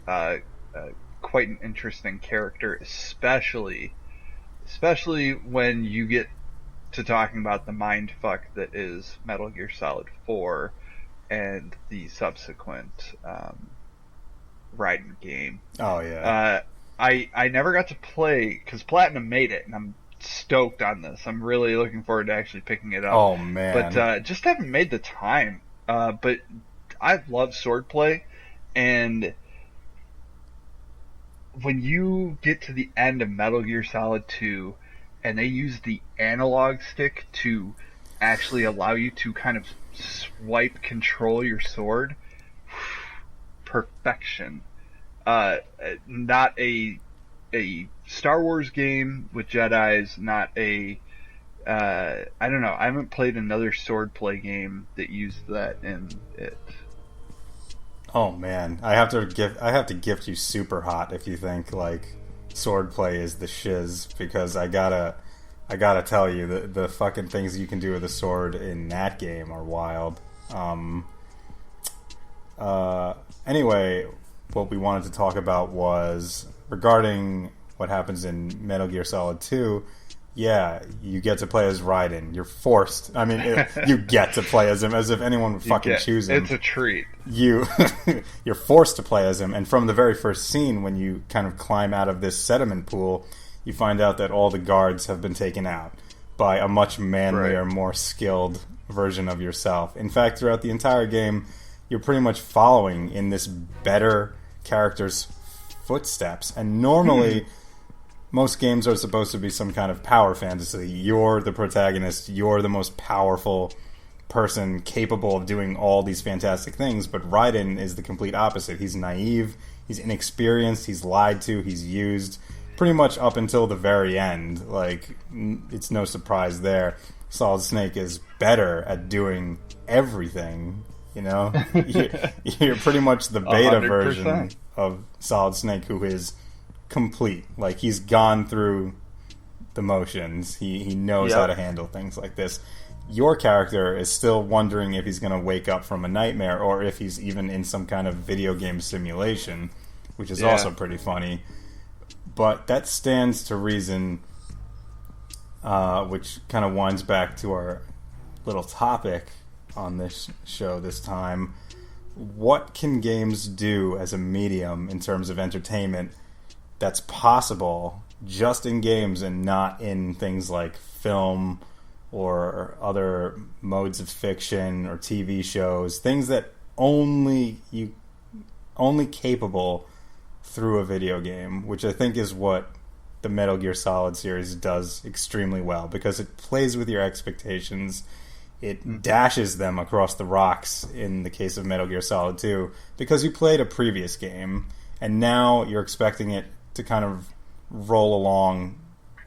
quite an interesting character, especially when you get to talking about the mindfuck that is Metal Gear Solid 4 and the subsequent Raiden game. Oh, yeah. I never got to play, because Platinum made it, and I'm stoked on this. I'm really looking forward to actually picking it up. Oh, man. But just haven't made the time. But I love swordplay, and when you get to the end of Metal Gear Solid 2, and they use the analog stick to actually allow you to kind of swipe control your sword, perfection. Not a Star Wars game with Jedis, not a I don't know, I haven't played another swordplay game that used that in it. Oh man, I have to gift you Super Hot if you think like swordplay is the shiz, because I gotta tell you the fucking things you can do with a sword in that game are wild. Anyway, what we wanted to talk about was regarding what happens in Metal Gear Solid 2. Yeah, you get to play as Raiden. You're forced. I mean, you get to play as him, as if anyone would fucking choose him. It's a treat. You're forced to play as him, and from the very first scene, when you kind of climb out of this sediment pool, you find out that all the guards have been taken out by a much manlier, more skilled version of yourself. In fact, throughout the entire game, you're pretty much following in this better character's footsteps. And normally, most games are supposed to be some kind of power fantasy. You're the protagonist. You're the most powerful person capable of doing all these fantastic things. But Raiden is the complete opposite. He's naive. He's inexperienced. He's lied to. He's used. Pretty much up until the very end. Like, it's no surprise there. Solid Snake is better at doing everything. You know, you're pretty much the beta 100%. Version of Solid Snake, who is complete. Like, he's gone through the motions. He knows how to handle things like this. Your character is still wondering if he's going to wake up from a nightmare, or if he's even in some kind of video game simulation, which is also pretty funny. But that stands to reason, which kind of winds back to our little topic on this show this time. What can games do as a medium in terms of entertainment that's possible just in games and not in things like film or other modes of fiction or TV shows, things that only capable through a video game, which I think is what the Metal Gear Solid series does extremely well, because it plays with your expectations. It dashes them across the rocks in the case of Metal Gear Solid 2, because you played a previous game, and now you're expecting it to kind of roll along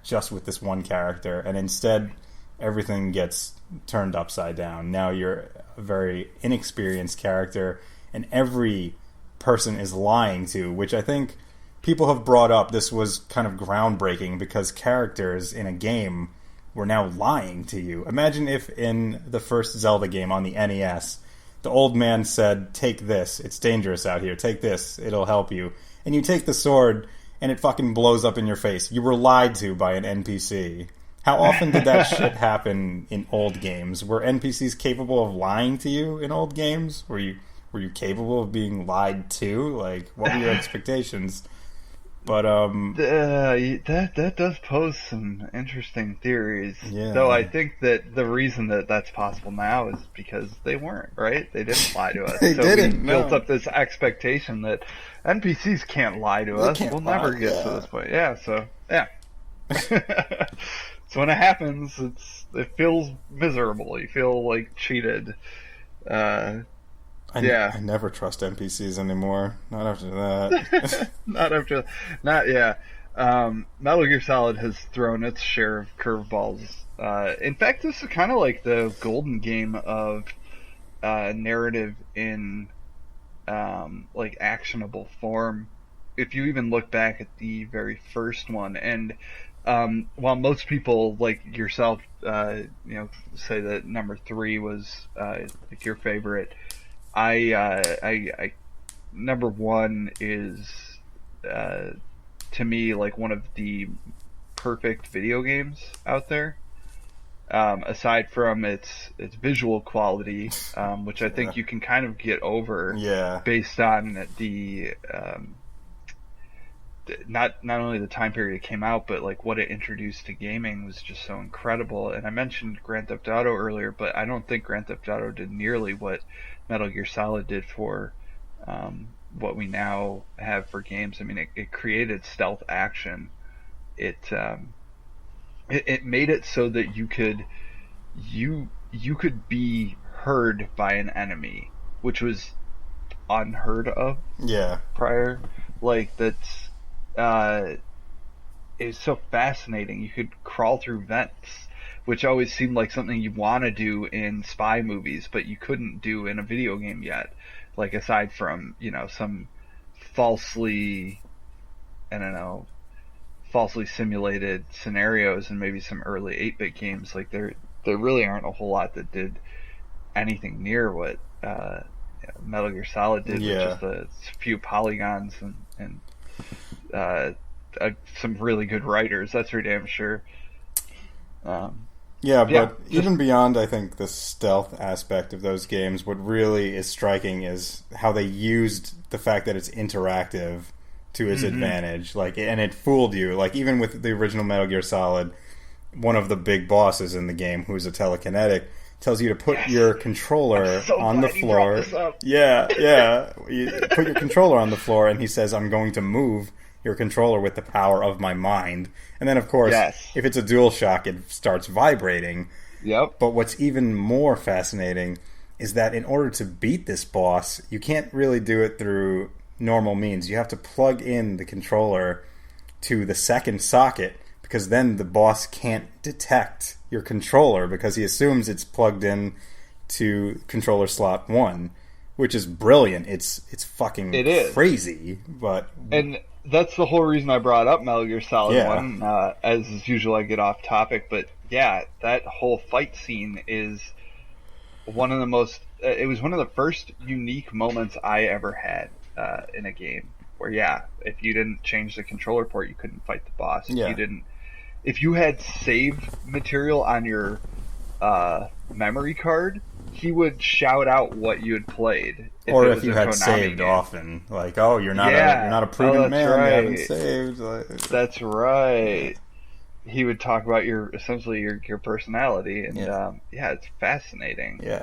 just with this one character, and instead everything gets turned upside down. Now you're a very inexperienced character, and every person is lying to, which I think people have brought up. This was kind of groundbreaking, because characters in a game were now lying to you. Imagine if in the first Zelda game on the NES, the old man said, "Take this, it's dangerous out here, take this, it'll help you." And you take the sword, and it fucking blows up in your face. You were lied to by an NPC. How often did that shit happen in old games? Were NPCs capable of lying to you in old games? Were you capable of being lied to? Like, what were your expectations? But that does pose some interesting theories. Yeah. Though I think that the reason that that's possible now is because they weren't, right? They didn't lie to us. They didn't. We built up this expectation that NPCs can't lie to us. We'll never get to this point. Yeah. So yeah. So when it happens, it feels miserable. You feel like cheated. I never trust NPCs anymore. Not after that. Metal Gear Solid has thrown its share of curveballs. In fact, this is kind of like the golden game of narrative in like actionable form. If you even look back at the very first one, and while most people like yourself, say that number 3 was like your favorite. I number 1 is to me like one of the perfect video games out there. Aside from its visual quality, which I think you can kind of get over, based on the not only the time period it came out, but like what it introduced to gaming was just so incredible. And I mentioned Grand Theft Auto earlier, but I don't think Grand Theft Auto did nearly what Metal Gear Solid did for what we now have for games. I mean, it created stealth action. It made it so that you could be heard by an enemy, which was unheard of prior. Like, that's it's so fascinating. You could crawl through vents, which always seemed like something you want to do in spy movies, but you couldn't do in a video game yet. Like, aside from, some falsely simulated scenarios and maybe some early 8-bit games, like there really aren't a whole lot that did anything near what Metal Gear Solid did with just a few polygons and some really good writers. That's for damn sure. Even beyond, I think, the stealth aspect of those games, what really is striking is how they used the fact that it's interactive to its advantage. Like, and it fooled you. Like, even with the original Metal Gear Solid, one of the big bosses in the game, who's a telekinetic, tells you to put your controller on the floor. You put your controller on the floor, and he says, I'm going to move your controller with the power of my mind. And then, of course, if it's a DualShock, it starts vibrating. Yep. But what's even more fascinating is that in order to beat this boss, you can't really do it through normal means. You have to plug in the controller to the second socket, because then the boss can't detect your controller because he assumes it's plugged in to controller slot 1, which is brilliant. It's fucking crazy, and that's the whole reason I brought up Metal Gear Solid 1. As is usual, I get off topic, but yeah, that whole fight scene is one of the most. It was one of the first unique moments I ever had in a game. Where if you didn't change the controller port, you couldn't fight the boss. If you had saved material on your memory card, he would shout out what you had played. Or if you had saved often, like, oh, you're not a prudent man, you haven't saved. That's right. He would talk about your personality, and it's fascinating. Yeah.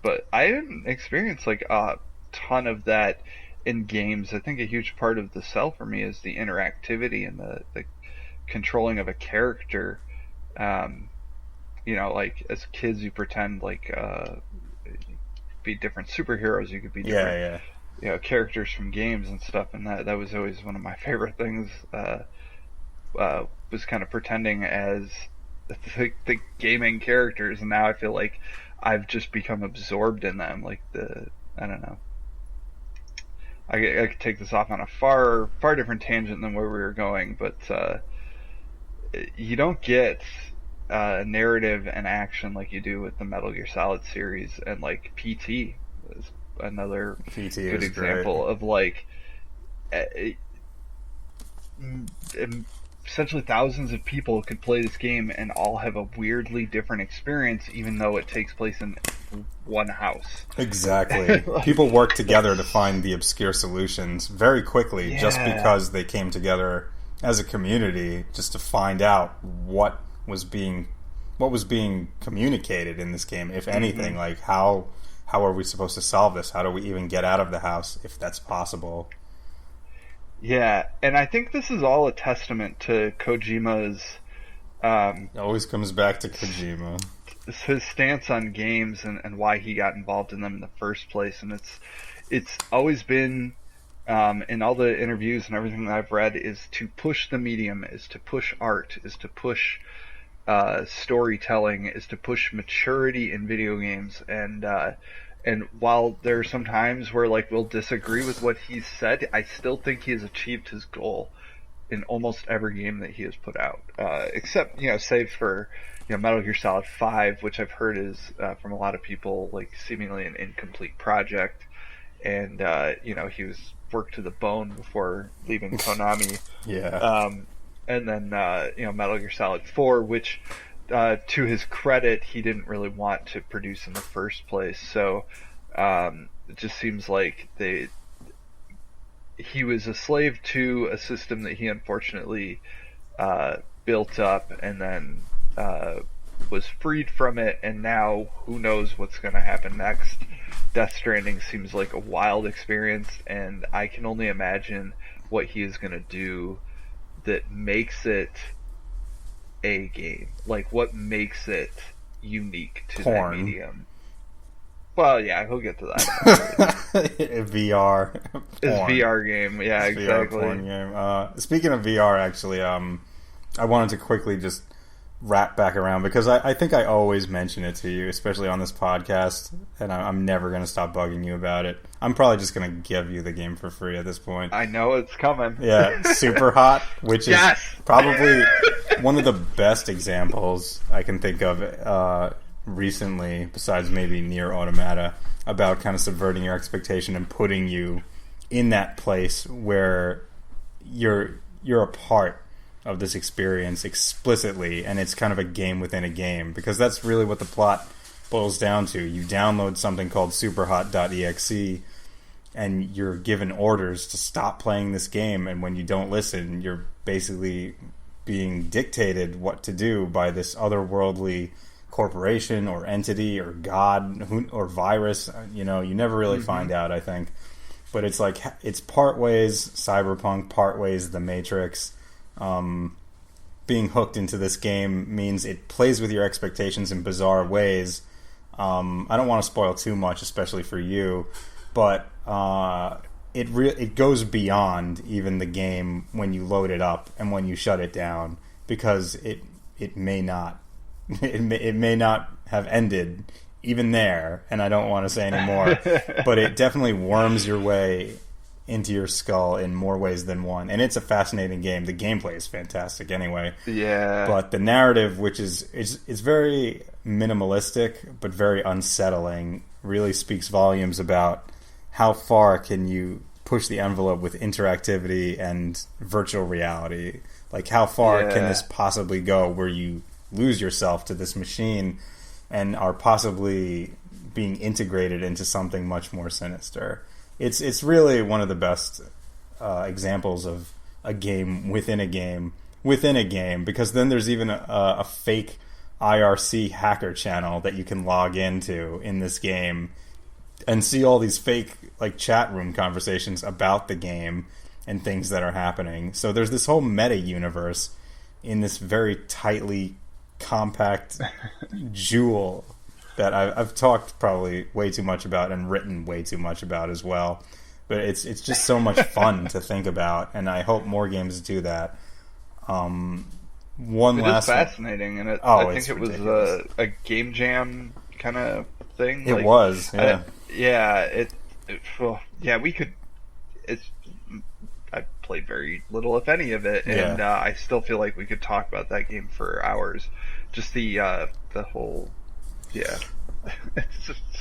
But I didn't experience like a ton of that in games. I think a huge part of the sell for me is the interactivity and the controlling of a character. Like as kids, you pretend like be different superheroes. You could be different, characters from games and stuff. And that was always one of my favorite things. Was kind of pretending as the gaming characters, and now I feel like I've just become absorbed in them. Like I don't know. I could take this off on a far different tangent than where we were going, but you don't get narrative and action like you do with the Metal Gear Solid series, and like PT is another good example of like essentially thousands of people could play this game and all have a weirdly different experience, even though it takes place in one house. Exactly. People work together to find the obscure solutions very quickly, just because they came together as a community just to find out what was being communicated in this game, if anything. Like how are we supposed to solve this? How do we even get out of the house, if that's possible? Yeah, and I think this is all a testament to Kojima's... it always comes back to Kojima. His stance on games and why he got involved in them in the first place. And it's always been, in all the interviews and everything that I've read, is to push the medium, is to push art, is to push storytelling, is to push maturity in video games. And while there are some times where like we'll disagree with what he's said, I still think he has achieved his goal in almost every game that he has put out, except save for Metal Gear Solid 5, which I've heard is from a lot of people like seemingly an incomplete project, and he was worked to the bone before leaving Konami. And then Metal Gear Solid 4, which to his credit, he didn't really want to produce in the first place. So it just seems like he was a slave to a system that he unfortunately built up, and then was freed from it, and now who knows what's going to happen next. Death Stranding seems like a wild experience, and I can only imagine what he is going to do that makes it a game. Like, what makes it unique to that medium? Well, yeah, he'll get to that. VR. His VR game, yeah, exactly. VR porn game. Speaking of VR, actually, I wanted to quickly just wrap back around, because I think I always mention it to you, especially on this podcast, and I'm never going to stop bugging you about it. I'm probably just going to give you the game for free at this point. I know it's coming. Yeah, Super Hot, which is probably one of the best examples I can think of recently, besides maybe Nier Automata, about kind of subverting your expectation and putting you in that place where you're a part of this experience explicitly, and it's kind of a game within a game, because that's really what the plot boils down to. You download something called superhot.exe, and you're given orders to stop playing this game, and when you don't listen, you're basically being dictated what to do by this otherworldly corporation or entity or god or virus. You know, you never really find out, I think. But it's like, it's part ways Cyberpunk, part ways The Matrix. Being hooked into this game means it plays with your expectations in bizarre ways. I don't want to spoil too much, especially for you, but it goes beyond even the game when you load it up and when you shut it down, because it may not it may not have ended even there, and I don't want to say any more, but it definitely worms your way into your skull in more ways than one. And it's a fascinating game. The gameplay is fantastic anyway. Yeah. But the narrative, which is very minimalistic but very unsettling, really speaks volumes about how far can you push the envelope with interactivity and virtual reality. Like, how far can this possibly go where you lose yourself to this machine and are possibly being integrated into something much more sinister. It's really one of the best examples of a game within a game within a game, because then there's even a fake IRC hacker channel that you can log into in this game and see all these fake like chat room conversations about the game and things that are happening. So there's this whole meta universe in this very tightly compact jewel that I've talked probably way too much about and written way too much about as well. But it's just so much fun to think about, and I hope more games do that. It's fascinating, and I think it was a game jam kind of thing. It was, yeah. We could. I played very little, if any, of it, and I still feel like we could talk about that game for hours. Just the whole,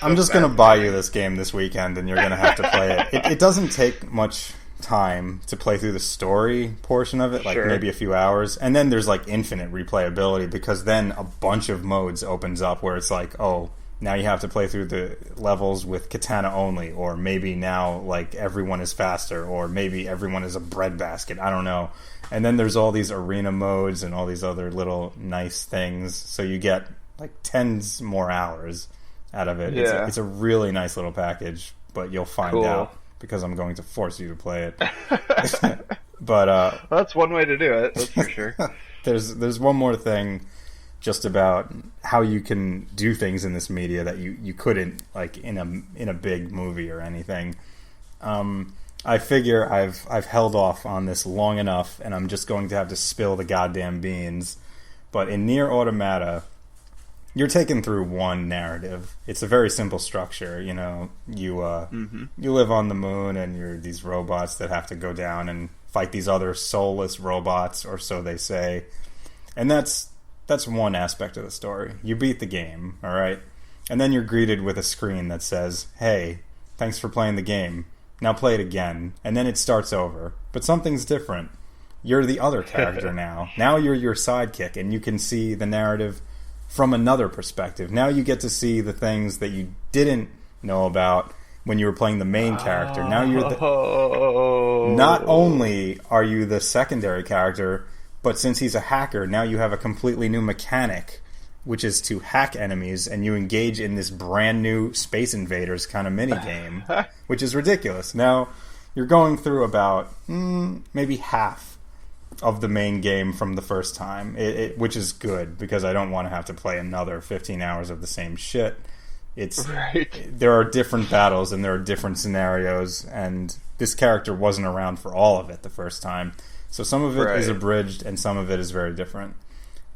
I'm just going to buy you this game this weekend, and you're going to have to play it. It doesn't take much time to play through the story portion of it, like maybe a few hours, and then there's like infinite replayability, because then a bunch of modes opens up where it's like, oh, now you have to play through the levels with katana only, or maybe now like everyone is faster, or maybe everyone is a breadbasket, I don't know. And then there's all these arena modes and all these other little nice things, so you get like tens more hours out of it. It's a really nice little package, but you'll find out, because I'm going to force you to play it. But that's one way to do it, that's for sure. There's one more thing just about how you can do things in this media that you couldn't, like in a big movie or anything. I figure I've held off on this long enough, and I'm just going to have to spill the goddamn beans. But in Nier Automata, you're taken through one narrative. It's a very simple structure, you know. You live on the moon, and you're these robots that have to go down and fight these other soulless robots, or so they say. And that's one aspect of the story. You beat the game, all right? And then you're greeted with a screen that says, hey, thanks for playing the game. Now play it again. And then it starts over. But something's different. You're the other character now. Now you're your sidekick, and you can see the narrative from another perspective. Now you get to see the things that you didn't know about when you were playing the main character. Now you're not only are you the secondary character, but since he's a hacker, now you have a completely new mechanic, which is to hack enemies, and you engage in this brand new Space Invaders kind of minigame, which is ridiculous. Now, you're going through about maybe half of the main game from the first time, which is good, because I don't want to have to play another 15 hours of the same shit. There are different battles, and there are different scenarios, and this character wasn't around for all of it the first time. So some of it is abridged, and some of it is very different.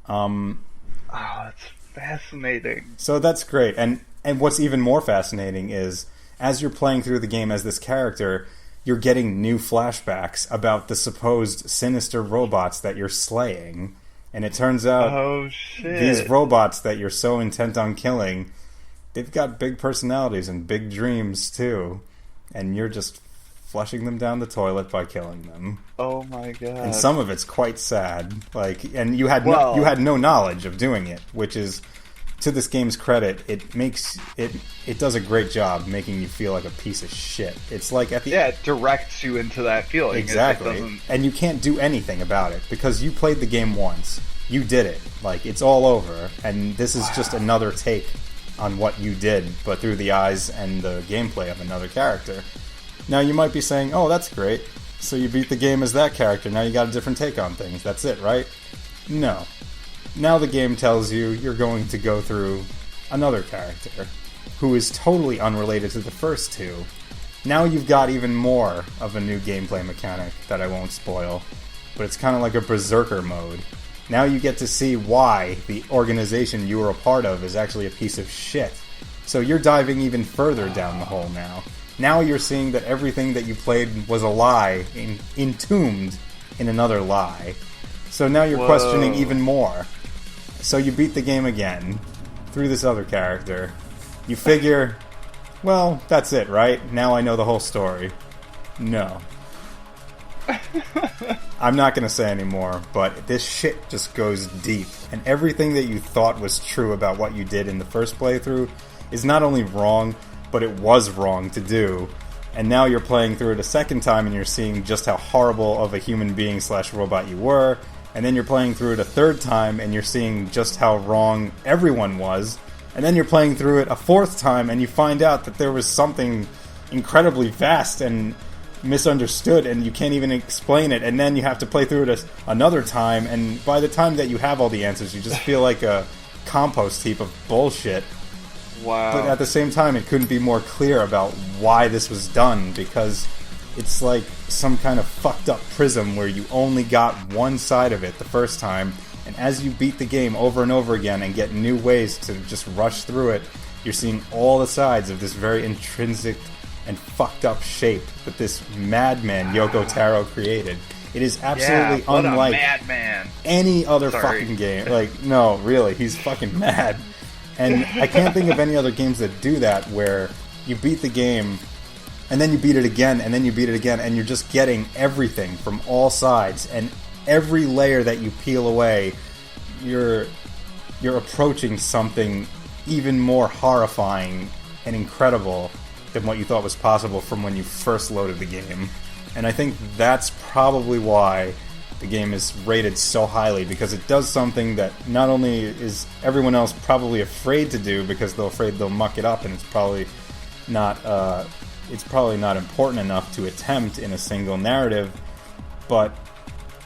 That's fascinating. So that's great. And what's even more fascinating is, as you're playing through the game as this character, you're getting new flashbacks about the supposed sinister robots that you're slaying. And it turns out these robots that you're so intent on killing, they've got big personalities and big dreams too. And you're just flushing them down the toilet by killing them. Oh my god! And some of it's quite sad. And you had no knowledge of doing it, which is to this game's credit, it does a great job making you feel like a piece of shit. It's like at the it directs you into that feeling. Exactly. And you can't do anything about it because you played the game once. You did it. Like, it's all over, and this is just another take on what you did, but through the eyes and the gameplay of another character. Now, you might be saying, oh, that's great. So you beat the game as that character. Now you got a different take on things. That's it, right? No. Now the game tells you you're going to go through another character who is totally unrelated to the first two. Now you've got even more of a new gameplay mechanic that I won't spoil, but it's kind of like a berserker mode. Now you get to see why the organization you were a part of is actually a piece of shit. So you're diving even further down the hole now. Now you're seeing that everything that you played was a lie, entombed in another lie. So now you're questioning even more. So you beat the game again, through this other character. You figure, well, that's it, right? Now I know the whole story. No. I'm not going to say anymore, but this shit just goes deep. And everything that you thought was true about what you did in the first playthrough is not only wrong, but it was wrong to do. And now you're playing through it a second time and you're seeing just how horrible of a human being / robot you were. And then you're playing through it a third time and you're seeing just how wrong everyone was. And then you're playing through it a fourth time and you find out that there was something incredibly vast and misunderstood and you can't even explain it. And then you have to play through it another time, and by the time that you have all the answers, you just feel like a compost heap of bullshit. Wow. But at the same time, it couldn't be more clear about why this was done, because it's like some kind of fucked up prism where you only got one side of it the first time, and as you beat the game over and over again and get new ways to just rush through it, you're seeing all the sides of this very intrinsic and fucked up shape that this madman Yoko Taro created. It is absolutely unlike any other fucking game. Like, no, really, he's fucking mad. And I can't think of any other games that do that, where you beat the game and then you beat it again, and then you beat it again, and you're just getting everything from all sides, and every layer that you peel away, you're approaching something even more horrifying and incredible than what you thought was possible from when you first loaded the game. And I think that's probably why the game is rated so highly, because it does something that not only is everyone else probably afraid to do because they're afraid they'll muck it up, and it's probably not important enough to attempt in a single narrative, but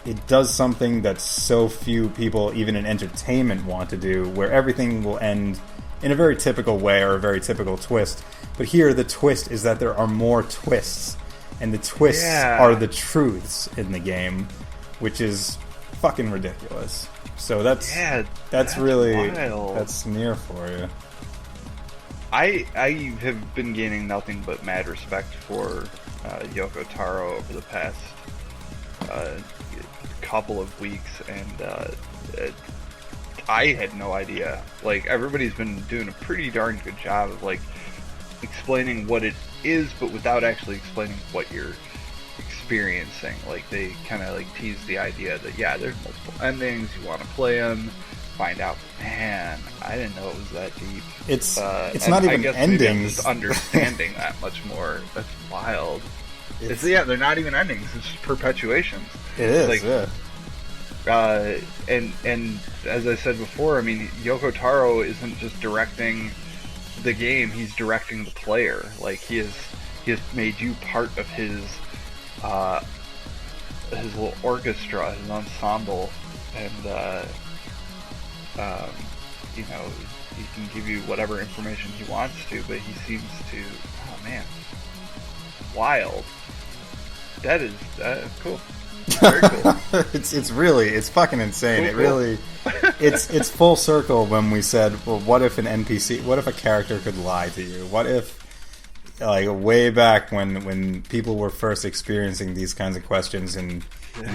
it does something that so few people, even in entertainment, want to do, where everything will end in a very typical way or a very typical twist. But here, the twist is that there are more twists, and the twists are the truths in the game, which is fucking ridiculous. So that's really wild. That's Smear for you. I have been gaining nothing but mad respect for Yoko Taro over the past couple of weeks, and I had no idea. Like, everybody's been doing a pretty darn good job of, like, explaining what it is, but without actually explaining what you're experiencing. Like, they kind of, like, tease the idea that, yeah, there's multiple endings, you want to play them, find out, man, I didn't know it was that deep. It's not even endings. Just understanding that much more. That's wild. They're not even endings. It's just perpetuations. It is, like, yeah. And as I said before, I mean, Yoko Taro isn't just directing the game; he's directing the player. Like, he has made you part of his little orchestra, his ensemble, and you know, he can give you whatever information he wants to, but he seems to, oh man, wild. That is cool. Very cool. it's fucking insane. Cool, it really, it's full circle when we said, well, what if a character could lie to you? What if, like, way back when people were first experiencing these kinds of questions in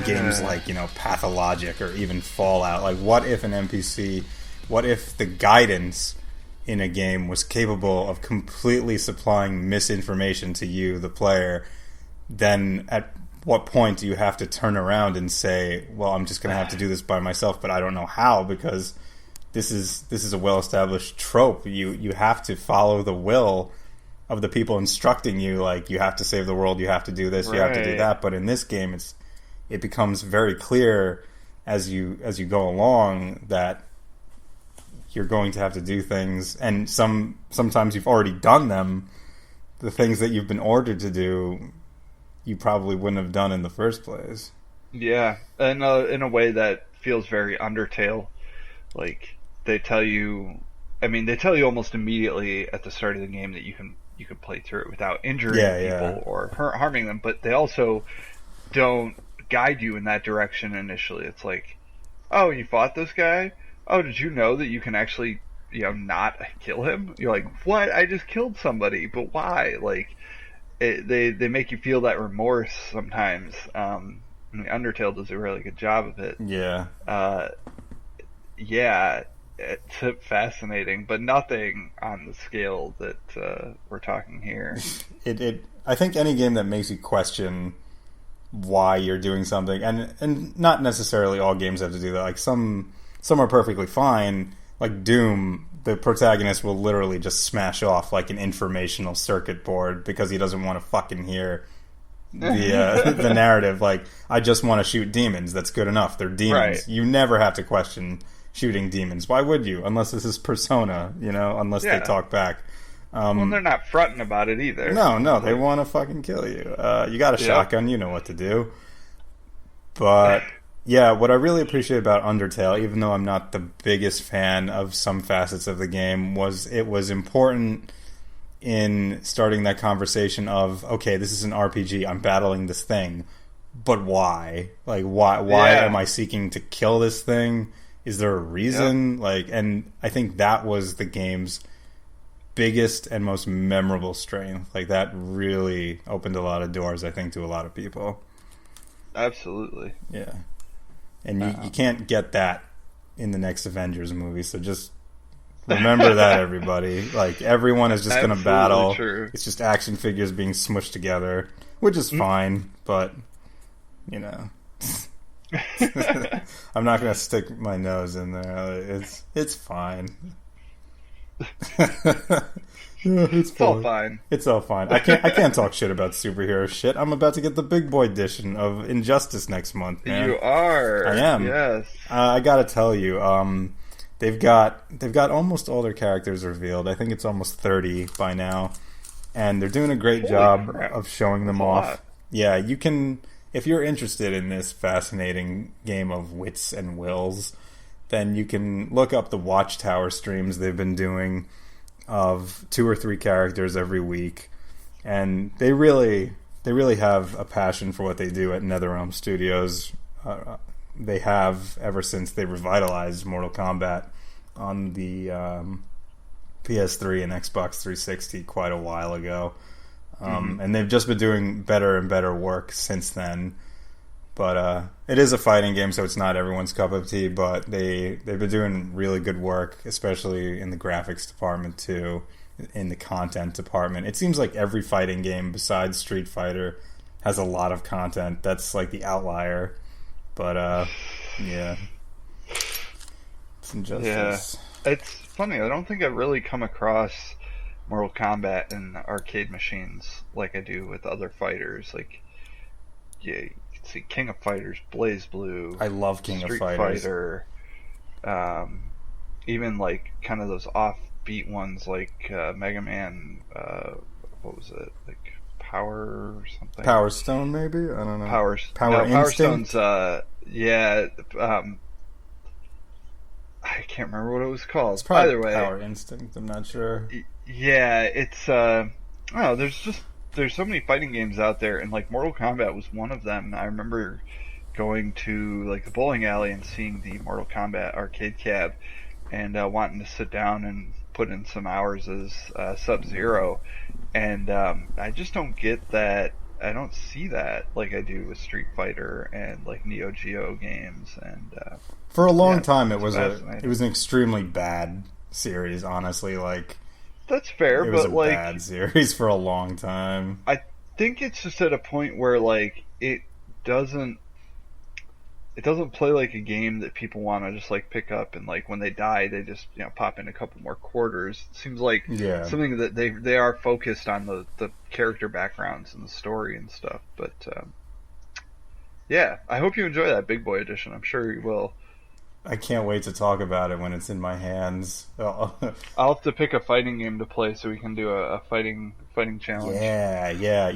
games like, you know, Pathologic or even Fallout, like, what if an NPC, what if the guidance in a game was capable of completely supplying misinformation to you, the player? Then at what point do you have to turn around and say, well, I'm just going to have to do this by myself, but I don't know how, because this is a well-established trope. You have to follow the will of the people instructing you, like, you have to save the world, you have to do this, you have to do that. But in this game, it becomes very clear as you go along that you're going to have to do things, and sometimes you've already done them. The things that you've been ordered to do, you probably wouldn't have done in the first place. Yeah, and in a way that feels very Undertale. Like, they tell you almost immediately at the start of the game that you can play through it without injuring people or harming them, but they also don't guide you in that direction initially. It's like, oh, you fought this guy? Oh, did you know that you can actually, not kill him? You're like, what? I just killed somebody, but why? Like, they make you feel that remorse sometimes. Undertale does a really good job of it. Yeah. Yeah, it's fascinating, but nothing on the scale that we're talking here. I think any game that makes you question why you're doing something, and not necessarily all games have to do that. Like, some are perfectly fine. Like Doom, the protagonist will literally just smash off like an informational circuit board because he doesn't want to fucking hear the narrative. Like, I just want to shoot demons. That's good enough. They're demons. Right. You never have to question shooting demons. Why would you? Unless this is Persona, unless they talk back. Well, they're not fronting about it either. No, they want to fucking kill you. You got a shotgun, you know what to do. But yeah, what I really appreciate about Undertale, even though I'm not the biggest fan of some facets of the game, was it was important in starting that conversation of, okay, this is an RPG, I'm battling this thing, but why? Like, why am I seeking to kill this thing? Is there a reason? And I think that was the game's biggest and most memorable strength. Like, that really opened a lot of doors, I think, to a lot of people. Absolutely. Yeah. And you can't get that in the next Avengers movie, so just remember that, everybody. Like, everyone is just going to battle. True. It's just action figures being smushed together, which is fine, but, I'm not going to stick my nose in there. It's fine. It's all fine. It's all fine. I can't talk shit about superhero shit. I'm about to get the big boy edition of Injustice next month, man. You are. I am. Yes. I gotta tell you, they've got almost all their characters revealed. I think it's almost 30 by now, and they're doing a great job of showing them off. Yeah, you can, if you're interested in this fascinating game of wits and wills, then you can look up the Watchtower streams they've been doing of 2 or 3 characters every week, and they really have a passion for what they do at NetherRealm Studios. They have ever since they revitalized Mortal Kombat on the PS3 and Xbox 360 quite a while ago, and they've just been doing better and better work since then. But it is a fighting game, so it's not everyone's cup of tea, but they've been doing really good work, especially in the graphics department too, in the content department. It seems like every fighting game besides Street Fighter has a lot of content. That's like the outlier. But yeah. It's Injustice. Yeah. It's funny, I don't think I've really come across Mortal Kombat in arcade machines like I do with other fighters. Like, yeah, see King of Fighters, Blaze Blue. I love King of Fighters. Street Fighter. Even like kind of those offbeat ones like Mega Man. What was it? Like Power or something? Power Stone, maybe? I don't know. Power Instinct? Stone's. Yeah. I can't remember what it was called. It's probably Either way, Power Instinct. I'm not sure. Yeah, it's. There's so many fighting games out there, and like Mortal Kombat was one of them. I remember going to like the bowling alley and seeing the Mortal Kombat arcade cab, and wanting to sit down and put in some hours as Sub-Zero, and I just don't get that. I don't see that like I do with Street Fighter and like Neo Geo games. And for a long time, it was an extremely bad series. Honestly, like. That's fair, it was but a like bad series for a long time. I think it's just at a point where like it doesn't it doesn't play like a game that people want to just like pick up and like when they die they just pop in a couple more quarters. It seems like something that they are focused on the character backgrounds and the story and stuff. But yeah, I hope you enjoy that Big Boy edition. I'm sure you will. I can't wait to talk about it when it's in my hands. I'll have to pick a fighting game to play so we can do a fighting challenge. Yeah.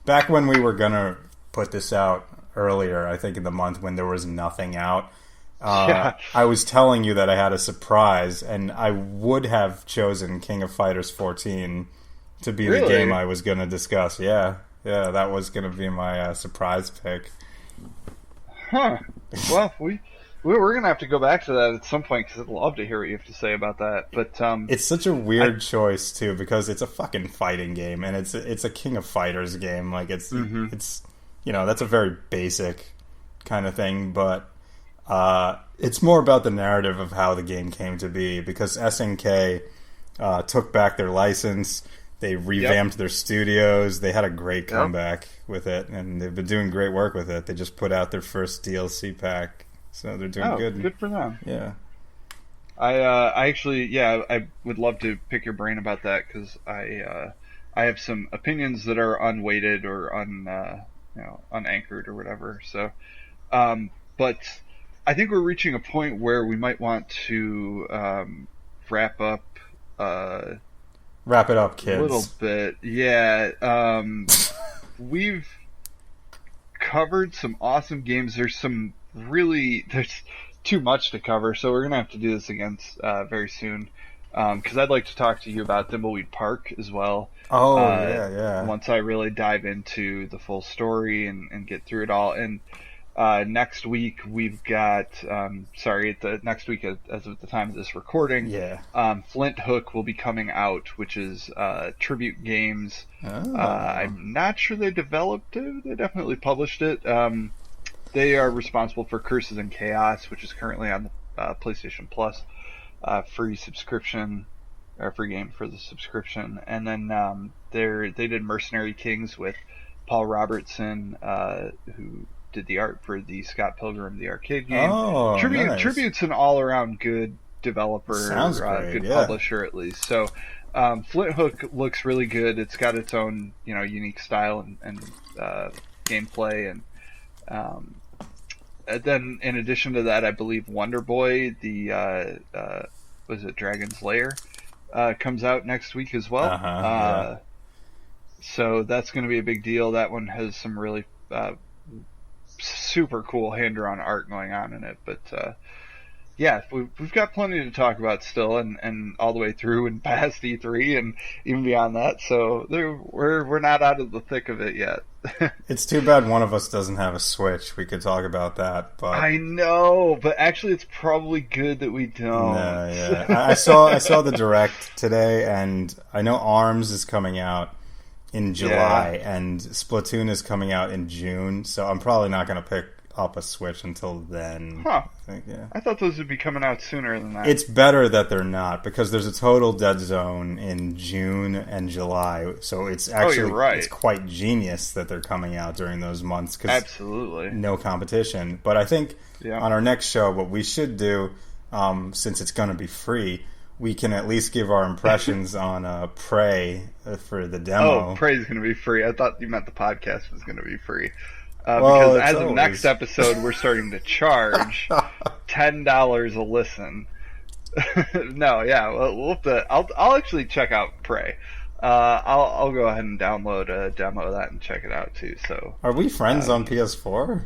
Back when we were gonna put this out earlier, I think in the month when there was nothing out, I was telling you that I had a surprise, and I would have chosen King of Fighters 14 to be the game I was going to discuss. Yeah, that was going to be my surprise pick. Huh. Well, we're going to have to go back to that at some point because I'd love to hear what you have to say about that. But it's such a weird choice too, because it's a fucking fighting game, and it's a King of Fighters game. Like it's that's a very basic kind of thing, but it's more about the narrative of how the game came to be, because SNK took back their license, they revamped their studios, they had a great comeback with it, and they've been doing great work with it. They just put out their first DLC pack, so they're doing good. Good for them. Yeah. I actually, I would love to pick your brain about that, because I have some opinions that are unweighted or unanchored or whatever. So, but I think we're reaching a point where we might want to wrap it up, kids. A little bit. Yeah. We've covered some awesome games. There's too much to cover, so we're gonna have to do this again very soon. Because I'd like to talk to you about Thimbleweed Park as well. Oh, yeah. Once I really dive into the full story and get through it all. And next week we've got, next week as of the time of this recording, Flint Hook will be coming out, which is Tribute Games. I'm not sure they developed it. They definitely published it. They are responsible for Curses and Chaos, which is currently on the PlayStation Plus. Free subscription, or free game for the subscription. And then they did Mercenary Kings with Paul Robertson, who did the art for the Scott Pilgrim the arcade game. Nice. Tribute's an all-around good developer, Sounds great, good publisher at least. So Flint Hook looks really good. It's got its own unique style and gameplay, and then in addition to that, I believe Wonder Boy, the was it Dragon's Lair, comes out next week as well. So that's going to be a big deal. That one has some really super cool hand-drawn art going on in it. But we've got plenty to talk about still, and all the way through and past E3 and even beyond that. So we're not out of the thick of it yet. It's too bad one of us doesn't have a Switch. We could talk about that, but I know, but actually, it's probably good that we don't. I saw the Direct today, and I know ARMS is coming out in July, and Splatoon is coming out in June. So I'm probably not going to pick up a Switch until then. I thought those would be coming out sooner than that. It's better that they're not, because there's a total dead zone in June and July, so it's actually it's quite genius that they're coming out during those months, because absolutely no competition. But I think on our next show, what we should do, since it's going to be free, we can at least give our impressions on Prey for the demo. Prey's going to be free. I thought you meant the podcast was going to be free. Because as of next episode, we're starting to charge $10 a listen. We'll have to. I'll actually check out Prey. I'll go ahead and download a demo of that and check it out too. So, are we friends on PS4?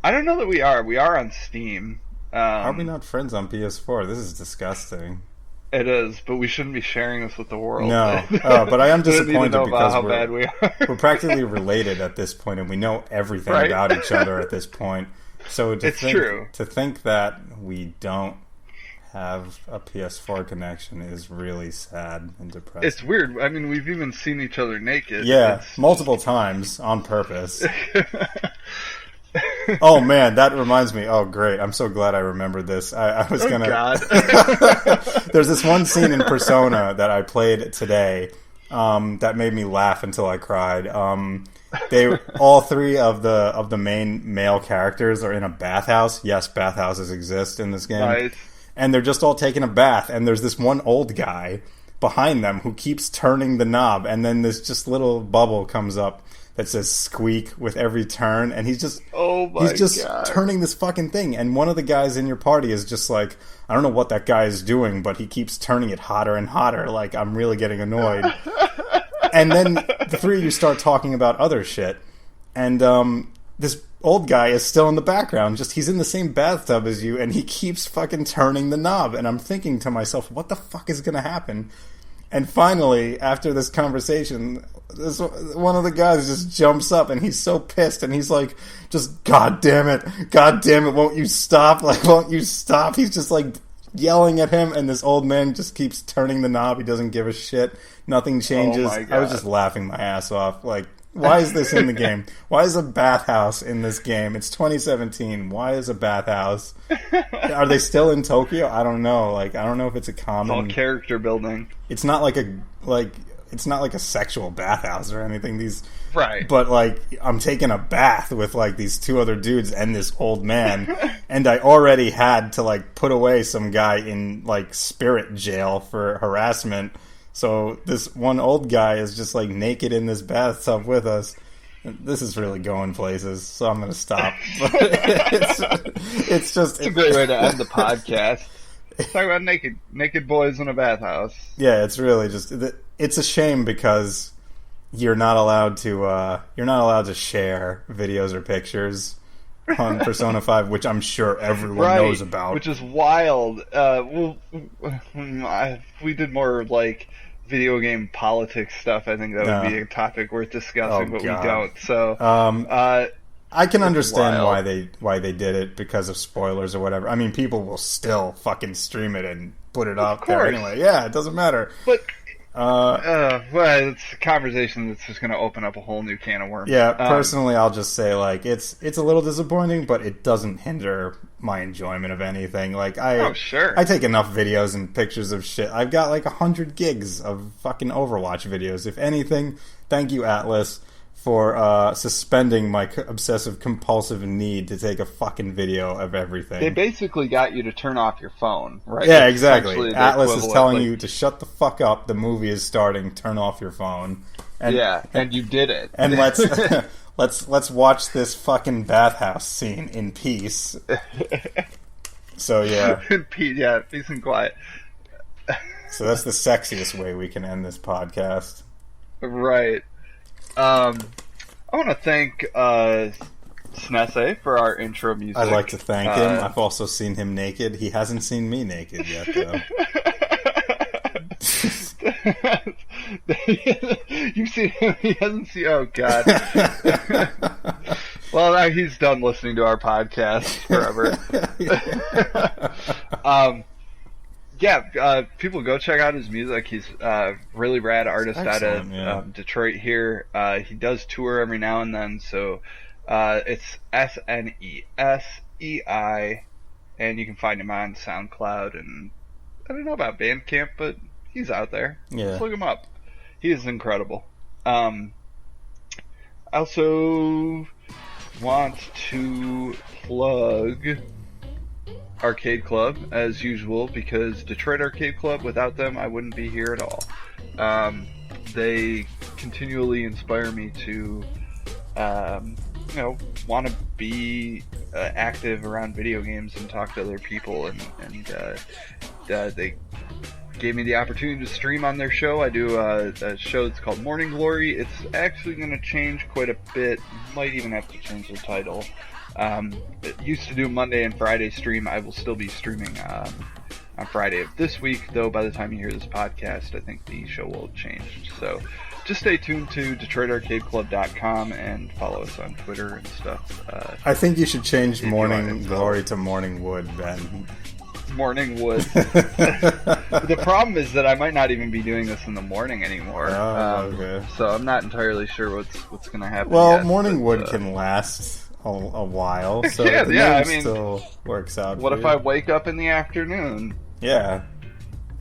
I don't know that we are. We are on Steam. Are we not friends on PS4? This is disgusting. It is, but we shouldn't be sharing this with the world. No, but I am disappointed because how bad we are. We're practically related at this point, and we know everything about each other at this point. So to think that we don't have a PS4 connection is really sad and depressing. It's weird. I mean, we've even seen each other naked. Yeah, multiple times on purpose. Oh man, that reminds me. Oh great, I'm so glad I remembered this. I was gonna. God. There's this one scene in Persona that I played today that made me laugh until I cried. all three of the main male characters are in a bathhouse. Yes, bathhouses exist in this game. Nice. And they're just all taking a bath, and there's this one old guy behind them who keeps turning the knob, and then this just little bubble comes up that says squeak with every turn, and he's just turning this fucking thing. And one of the guys in your party is just like, I don't know what that guy is doing, but he keeps turning it hotter and hotter. Like, I'm really getting annoyed. And then the three of you start talking about other shit, and this old guy is still in the background. Just, he's in the same bathtub as you, and he keeps fucking turning the knob. And I'm thinking to myself, what the fuck is going to happen? And finally, after this conversation, one of the guys just jumps up, and he's so pissed, and he's like, just, God damn it, won't you stop? Like, won't you stop? He's just like yelling at him, and this old man just keeps turning the knob. He doesn't give a shit. Nothing changes. Oh my God. I was just laughing my ass off. Like, why is this in the game? Why is a bathhouse in this game? It's 2017. Why is a bathhouse? Are they still in Tokyo? I don't know. Like, I don't know if it's a common... It's all character building. It's not like a sexual bathhouse or anything. Right. But, like, I'm taking a bath with, like, these two other dudes and this old man, and I already had to, like, put away some guy in, like, spirit jail for harassment. So this one old guy is just, like, naked in this bathtub with us. This is really going places, so I'm going to stop. But it's a great way to end the podcast. Talk about naked boys in a bathhouse. Yeah, it's really just... It's a shame because you're not allowed to share videos or pictures on Persona 5, which I'm sure everyone knows about. Which is wild. If we did more, like, video game politics stuff, I think that would be a topic worth discussing, but God. we don't. So, I can understand why they did it because of spoilers or whatever. I mean, people will still fucking stream it and put it up there anyway. Yeah, it doesn't matter. But well, it's a conversation that's just going to open up a whole new can of worms. Yeah, personally, I'll just say, like, it's a little disappointing, but it doesn't hinder my enjoyment of anything. Like, I take enough videos and pictures of shit. I've got like 100 gigs of fucking Overwatch videos. If anything, thank you, Atlas, for suspending my obsessive compulsive need to take a fucking video of everything. They basically got you to turn off your phone, right? Yeah, exactly. Atlas is telling you to shut the fuck up. The movie is starting. Turn off your phone. And you did it. And let's watch this fucking bathhouse scene in peace. So yeah, peace and quiet. So that's the sexiest way we can end this podcast. Right. I want to thank Snese for our intro music. I'd like to thank him. I've also seen him naked. He hasn't seen me naked yet, though. You've seen him. He hasn't seen... Oh, God. Well, now he's done listening to our podcast forever. People go check out his music. He's a really rad artist out of Detroit here. He does tour every now and then, so it's SNESEI, and you can find him on SoundCloud, and I don't know about Bandcamp, but he's out there. Yeah. Just look him up. He is incredible. I also want to plug Arcade Club, as usual, because Detroit Arcade Club, without them, I wouldn't be here at all. They continually inspire me to, want to be active around video games and talk to other people, and they gave me the opportunity to stream on their show. I do a show that's called Morning Glory. It's actually going to change quite a bit. Might even have to change the title. It used to do Monday and Friday stream. I will still be streaming on Friday of this week, though by the time you hear this podcast, I think the show will have changed. So just stay tuned to DetroitArcadeClub.com and follow us on Twitter and stuff. I think you should change Morning Glory to Morning Wood, Ben. Morning Wood. The problem is that I might not even be doing this in the morning anymore. Oh, okay. So I'm not entirely sure what's going to happen. Well, Morning Wood can last a while, so the name still works out. What if I wake up in the afternoon? Yeah.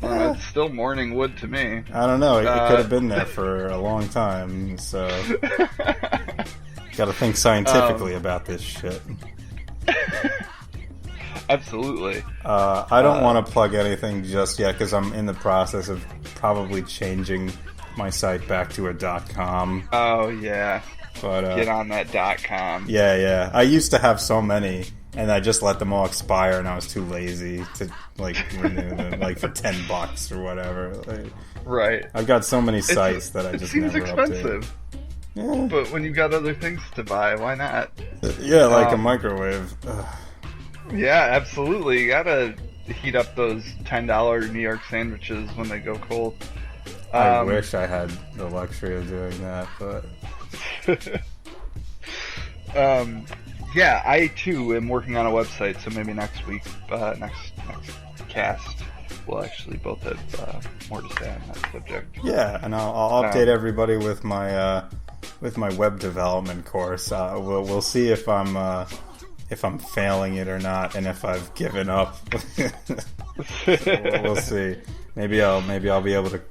It's still Morning Wood to me. I don't know. It could have been there for a long time, so... Got to think scientifically about this shit. Absolutely. I don't want to plug anything just yet because I'm in the process of probably changing my site back to a .com. Oh yeah, but get on that .com. Yeah. I used to have so many, and I just let them all expire, and I was too lazy to renew them, for $10 or whatever. Right. I've got so many sites that I just never update. It seems expensive. Yeah. But when you've got other things to buy, why not? Yeah, like a microwave. Ugh. Yeah, absolutely. You gotta heat up those $10 New York sandwiches when they go cold. I wish I had the luxury of doing that, but... yeah, I too am working on a website, so maybe next week, next cast, we'll actually both have more to say on that subject. Yeah, and I'll update everybody with my web development course. We'll see if I'm failing it or not, and if I've given up. We'll see. Maybe I'll be able to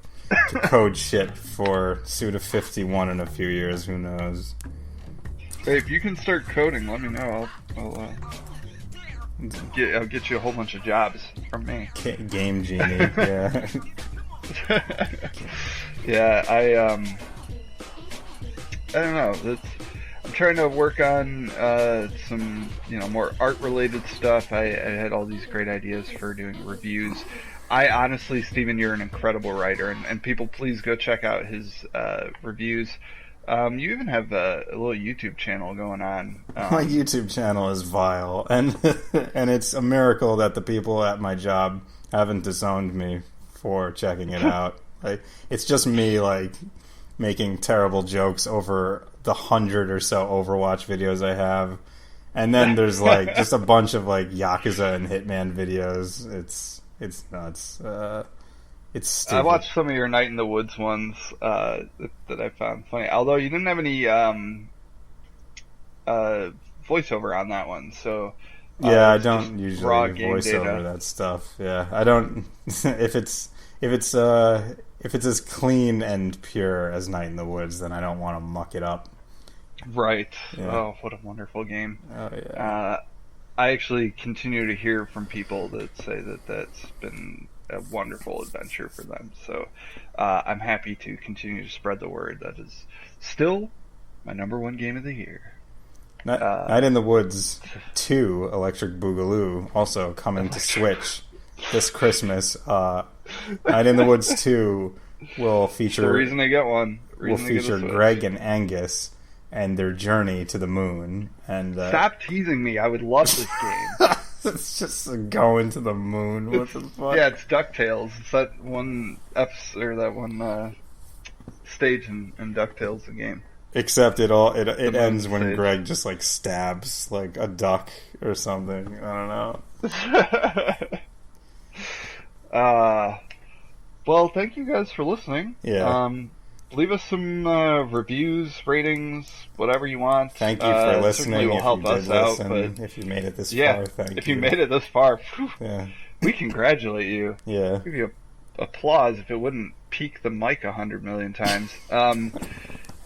code shit for Suda 51 in a few years. Who knows? Hey, if you can start coding, let me know. I'll get you a whole bunch of jobs from me. Game genie, yeah. Yeah, I don't know. I'm trying to work on some, more art-related stuff. I had all these great ideas for doing reviews. I honestly, Steven, you're an incredible writer, and people, please go check out his reviews. You even have a little YouTube channel going on. My YouTube channel is vile, and and it's a miracle that the people at my job haven't disowned me for checking it out. It's just me making terrible jokes over the 100 or so Overwatch videos I have, and then there's just a bunch of Yakuza and Hitman videos. It's nuts. It's stupid. I watched some of your Night in the Woods ones that I found funny. Although you didn't have any voiceover on that one, so yeah, I don't usually voice over that stuff. Yeah, I don't. If it's as clean and pure as Night in the Woods, then I don't want to muck it up. Right. Yeah. Oh, what a wonderful game. Oh yeah. I actually continue to hear from people that say that that's been a wonderful adventure for them. So I'm happy to continue to spread the word. That is still my number one game of the year. Night in the Woods 2, Electric Boogaloo, also coming to Switch this Christmas. Night in the Woods 2 will feature... The reason I get one. Will feature Greg and Angus and their journey to the moon. And stop teasing me. I would love this game. It's just going to the moon. What the fuck? Yeah, it's DuckTales. It's that one stage in DuckTales, the game. Except it ends when stage. Greg just stabs a duck or something. I don't know. Well, thank you guys for listening. Yeah. Leave us some reviews, ratings, whatever you want. Thank you for listening. Will help us out. But if you made it this far, thank you. If you made it this far, yeah, we congratulate you. Yeah. Give you applause if it wouldn't peak the mic 100 million times.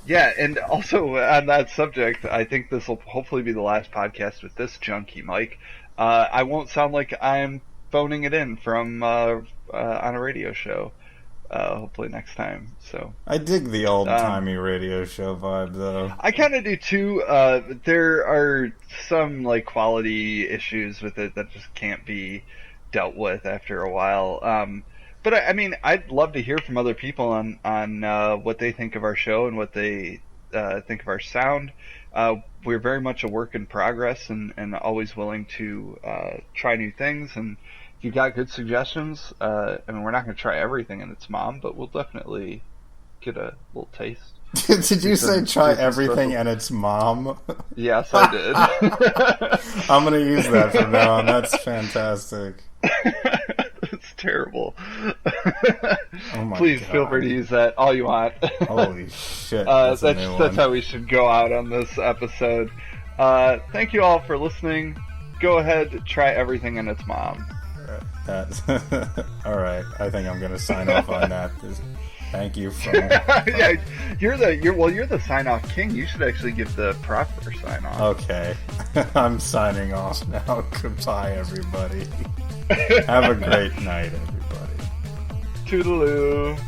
Yeah, and also on that subject, I think this will hopefully be the last podcast with this junky mic. I won't sound like I'm phoning it in from on a radio show. Hopefully next time. So I dig the old-timey radio show vibe, though. I kind of do too. There are some quality issues with it that just can't be dealt with after a while. But I mean, I'd love to hear from other people on what they think of our show and what they think of our sound. We're very much a work in progress and always willing to try new things. And if you've got good suggestions, I mean, we're not going to try everything in its mom, but we'll definitely get a little taste. Did you say try everything and its mom? Yes, I did. I'm going to use that from now on. That's fantastic. It's terrible. Oh my Please God. feel free to use that all you want. Holy shit. That's how we should go out on this episode. Thank you all for listening. Go ahead, try everything and its mom. All right. I think I'm going to sign off on that. Thank you for... Yeah, you're the sign-off king. You should actually give the proper sign-off. Okay. I'm signing off now. Goodbye, everybody. Have a great night, everybody. Toodaloo.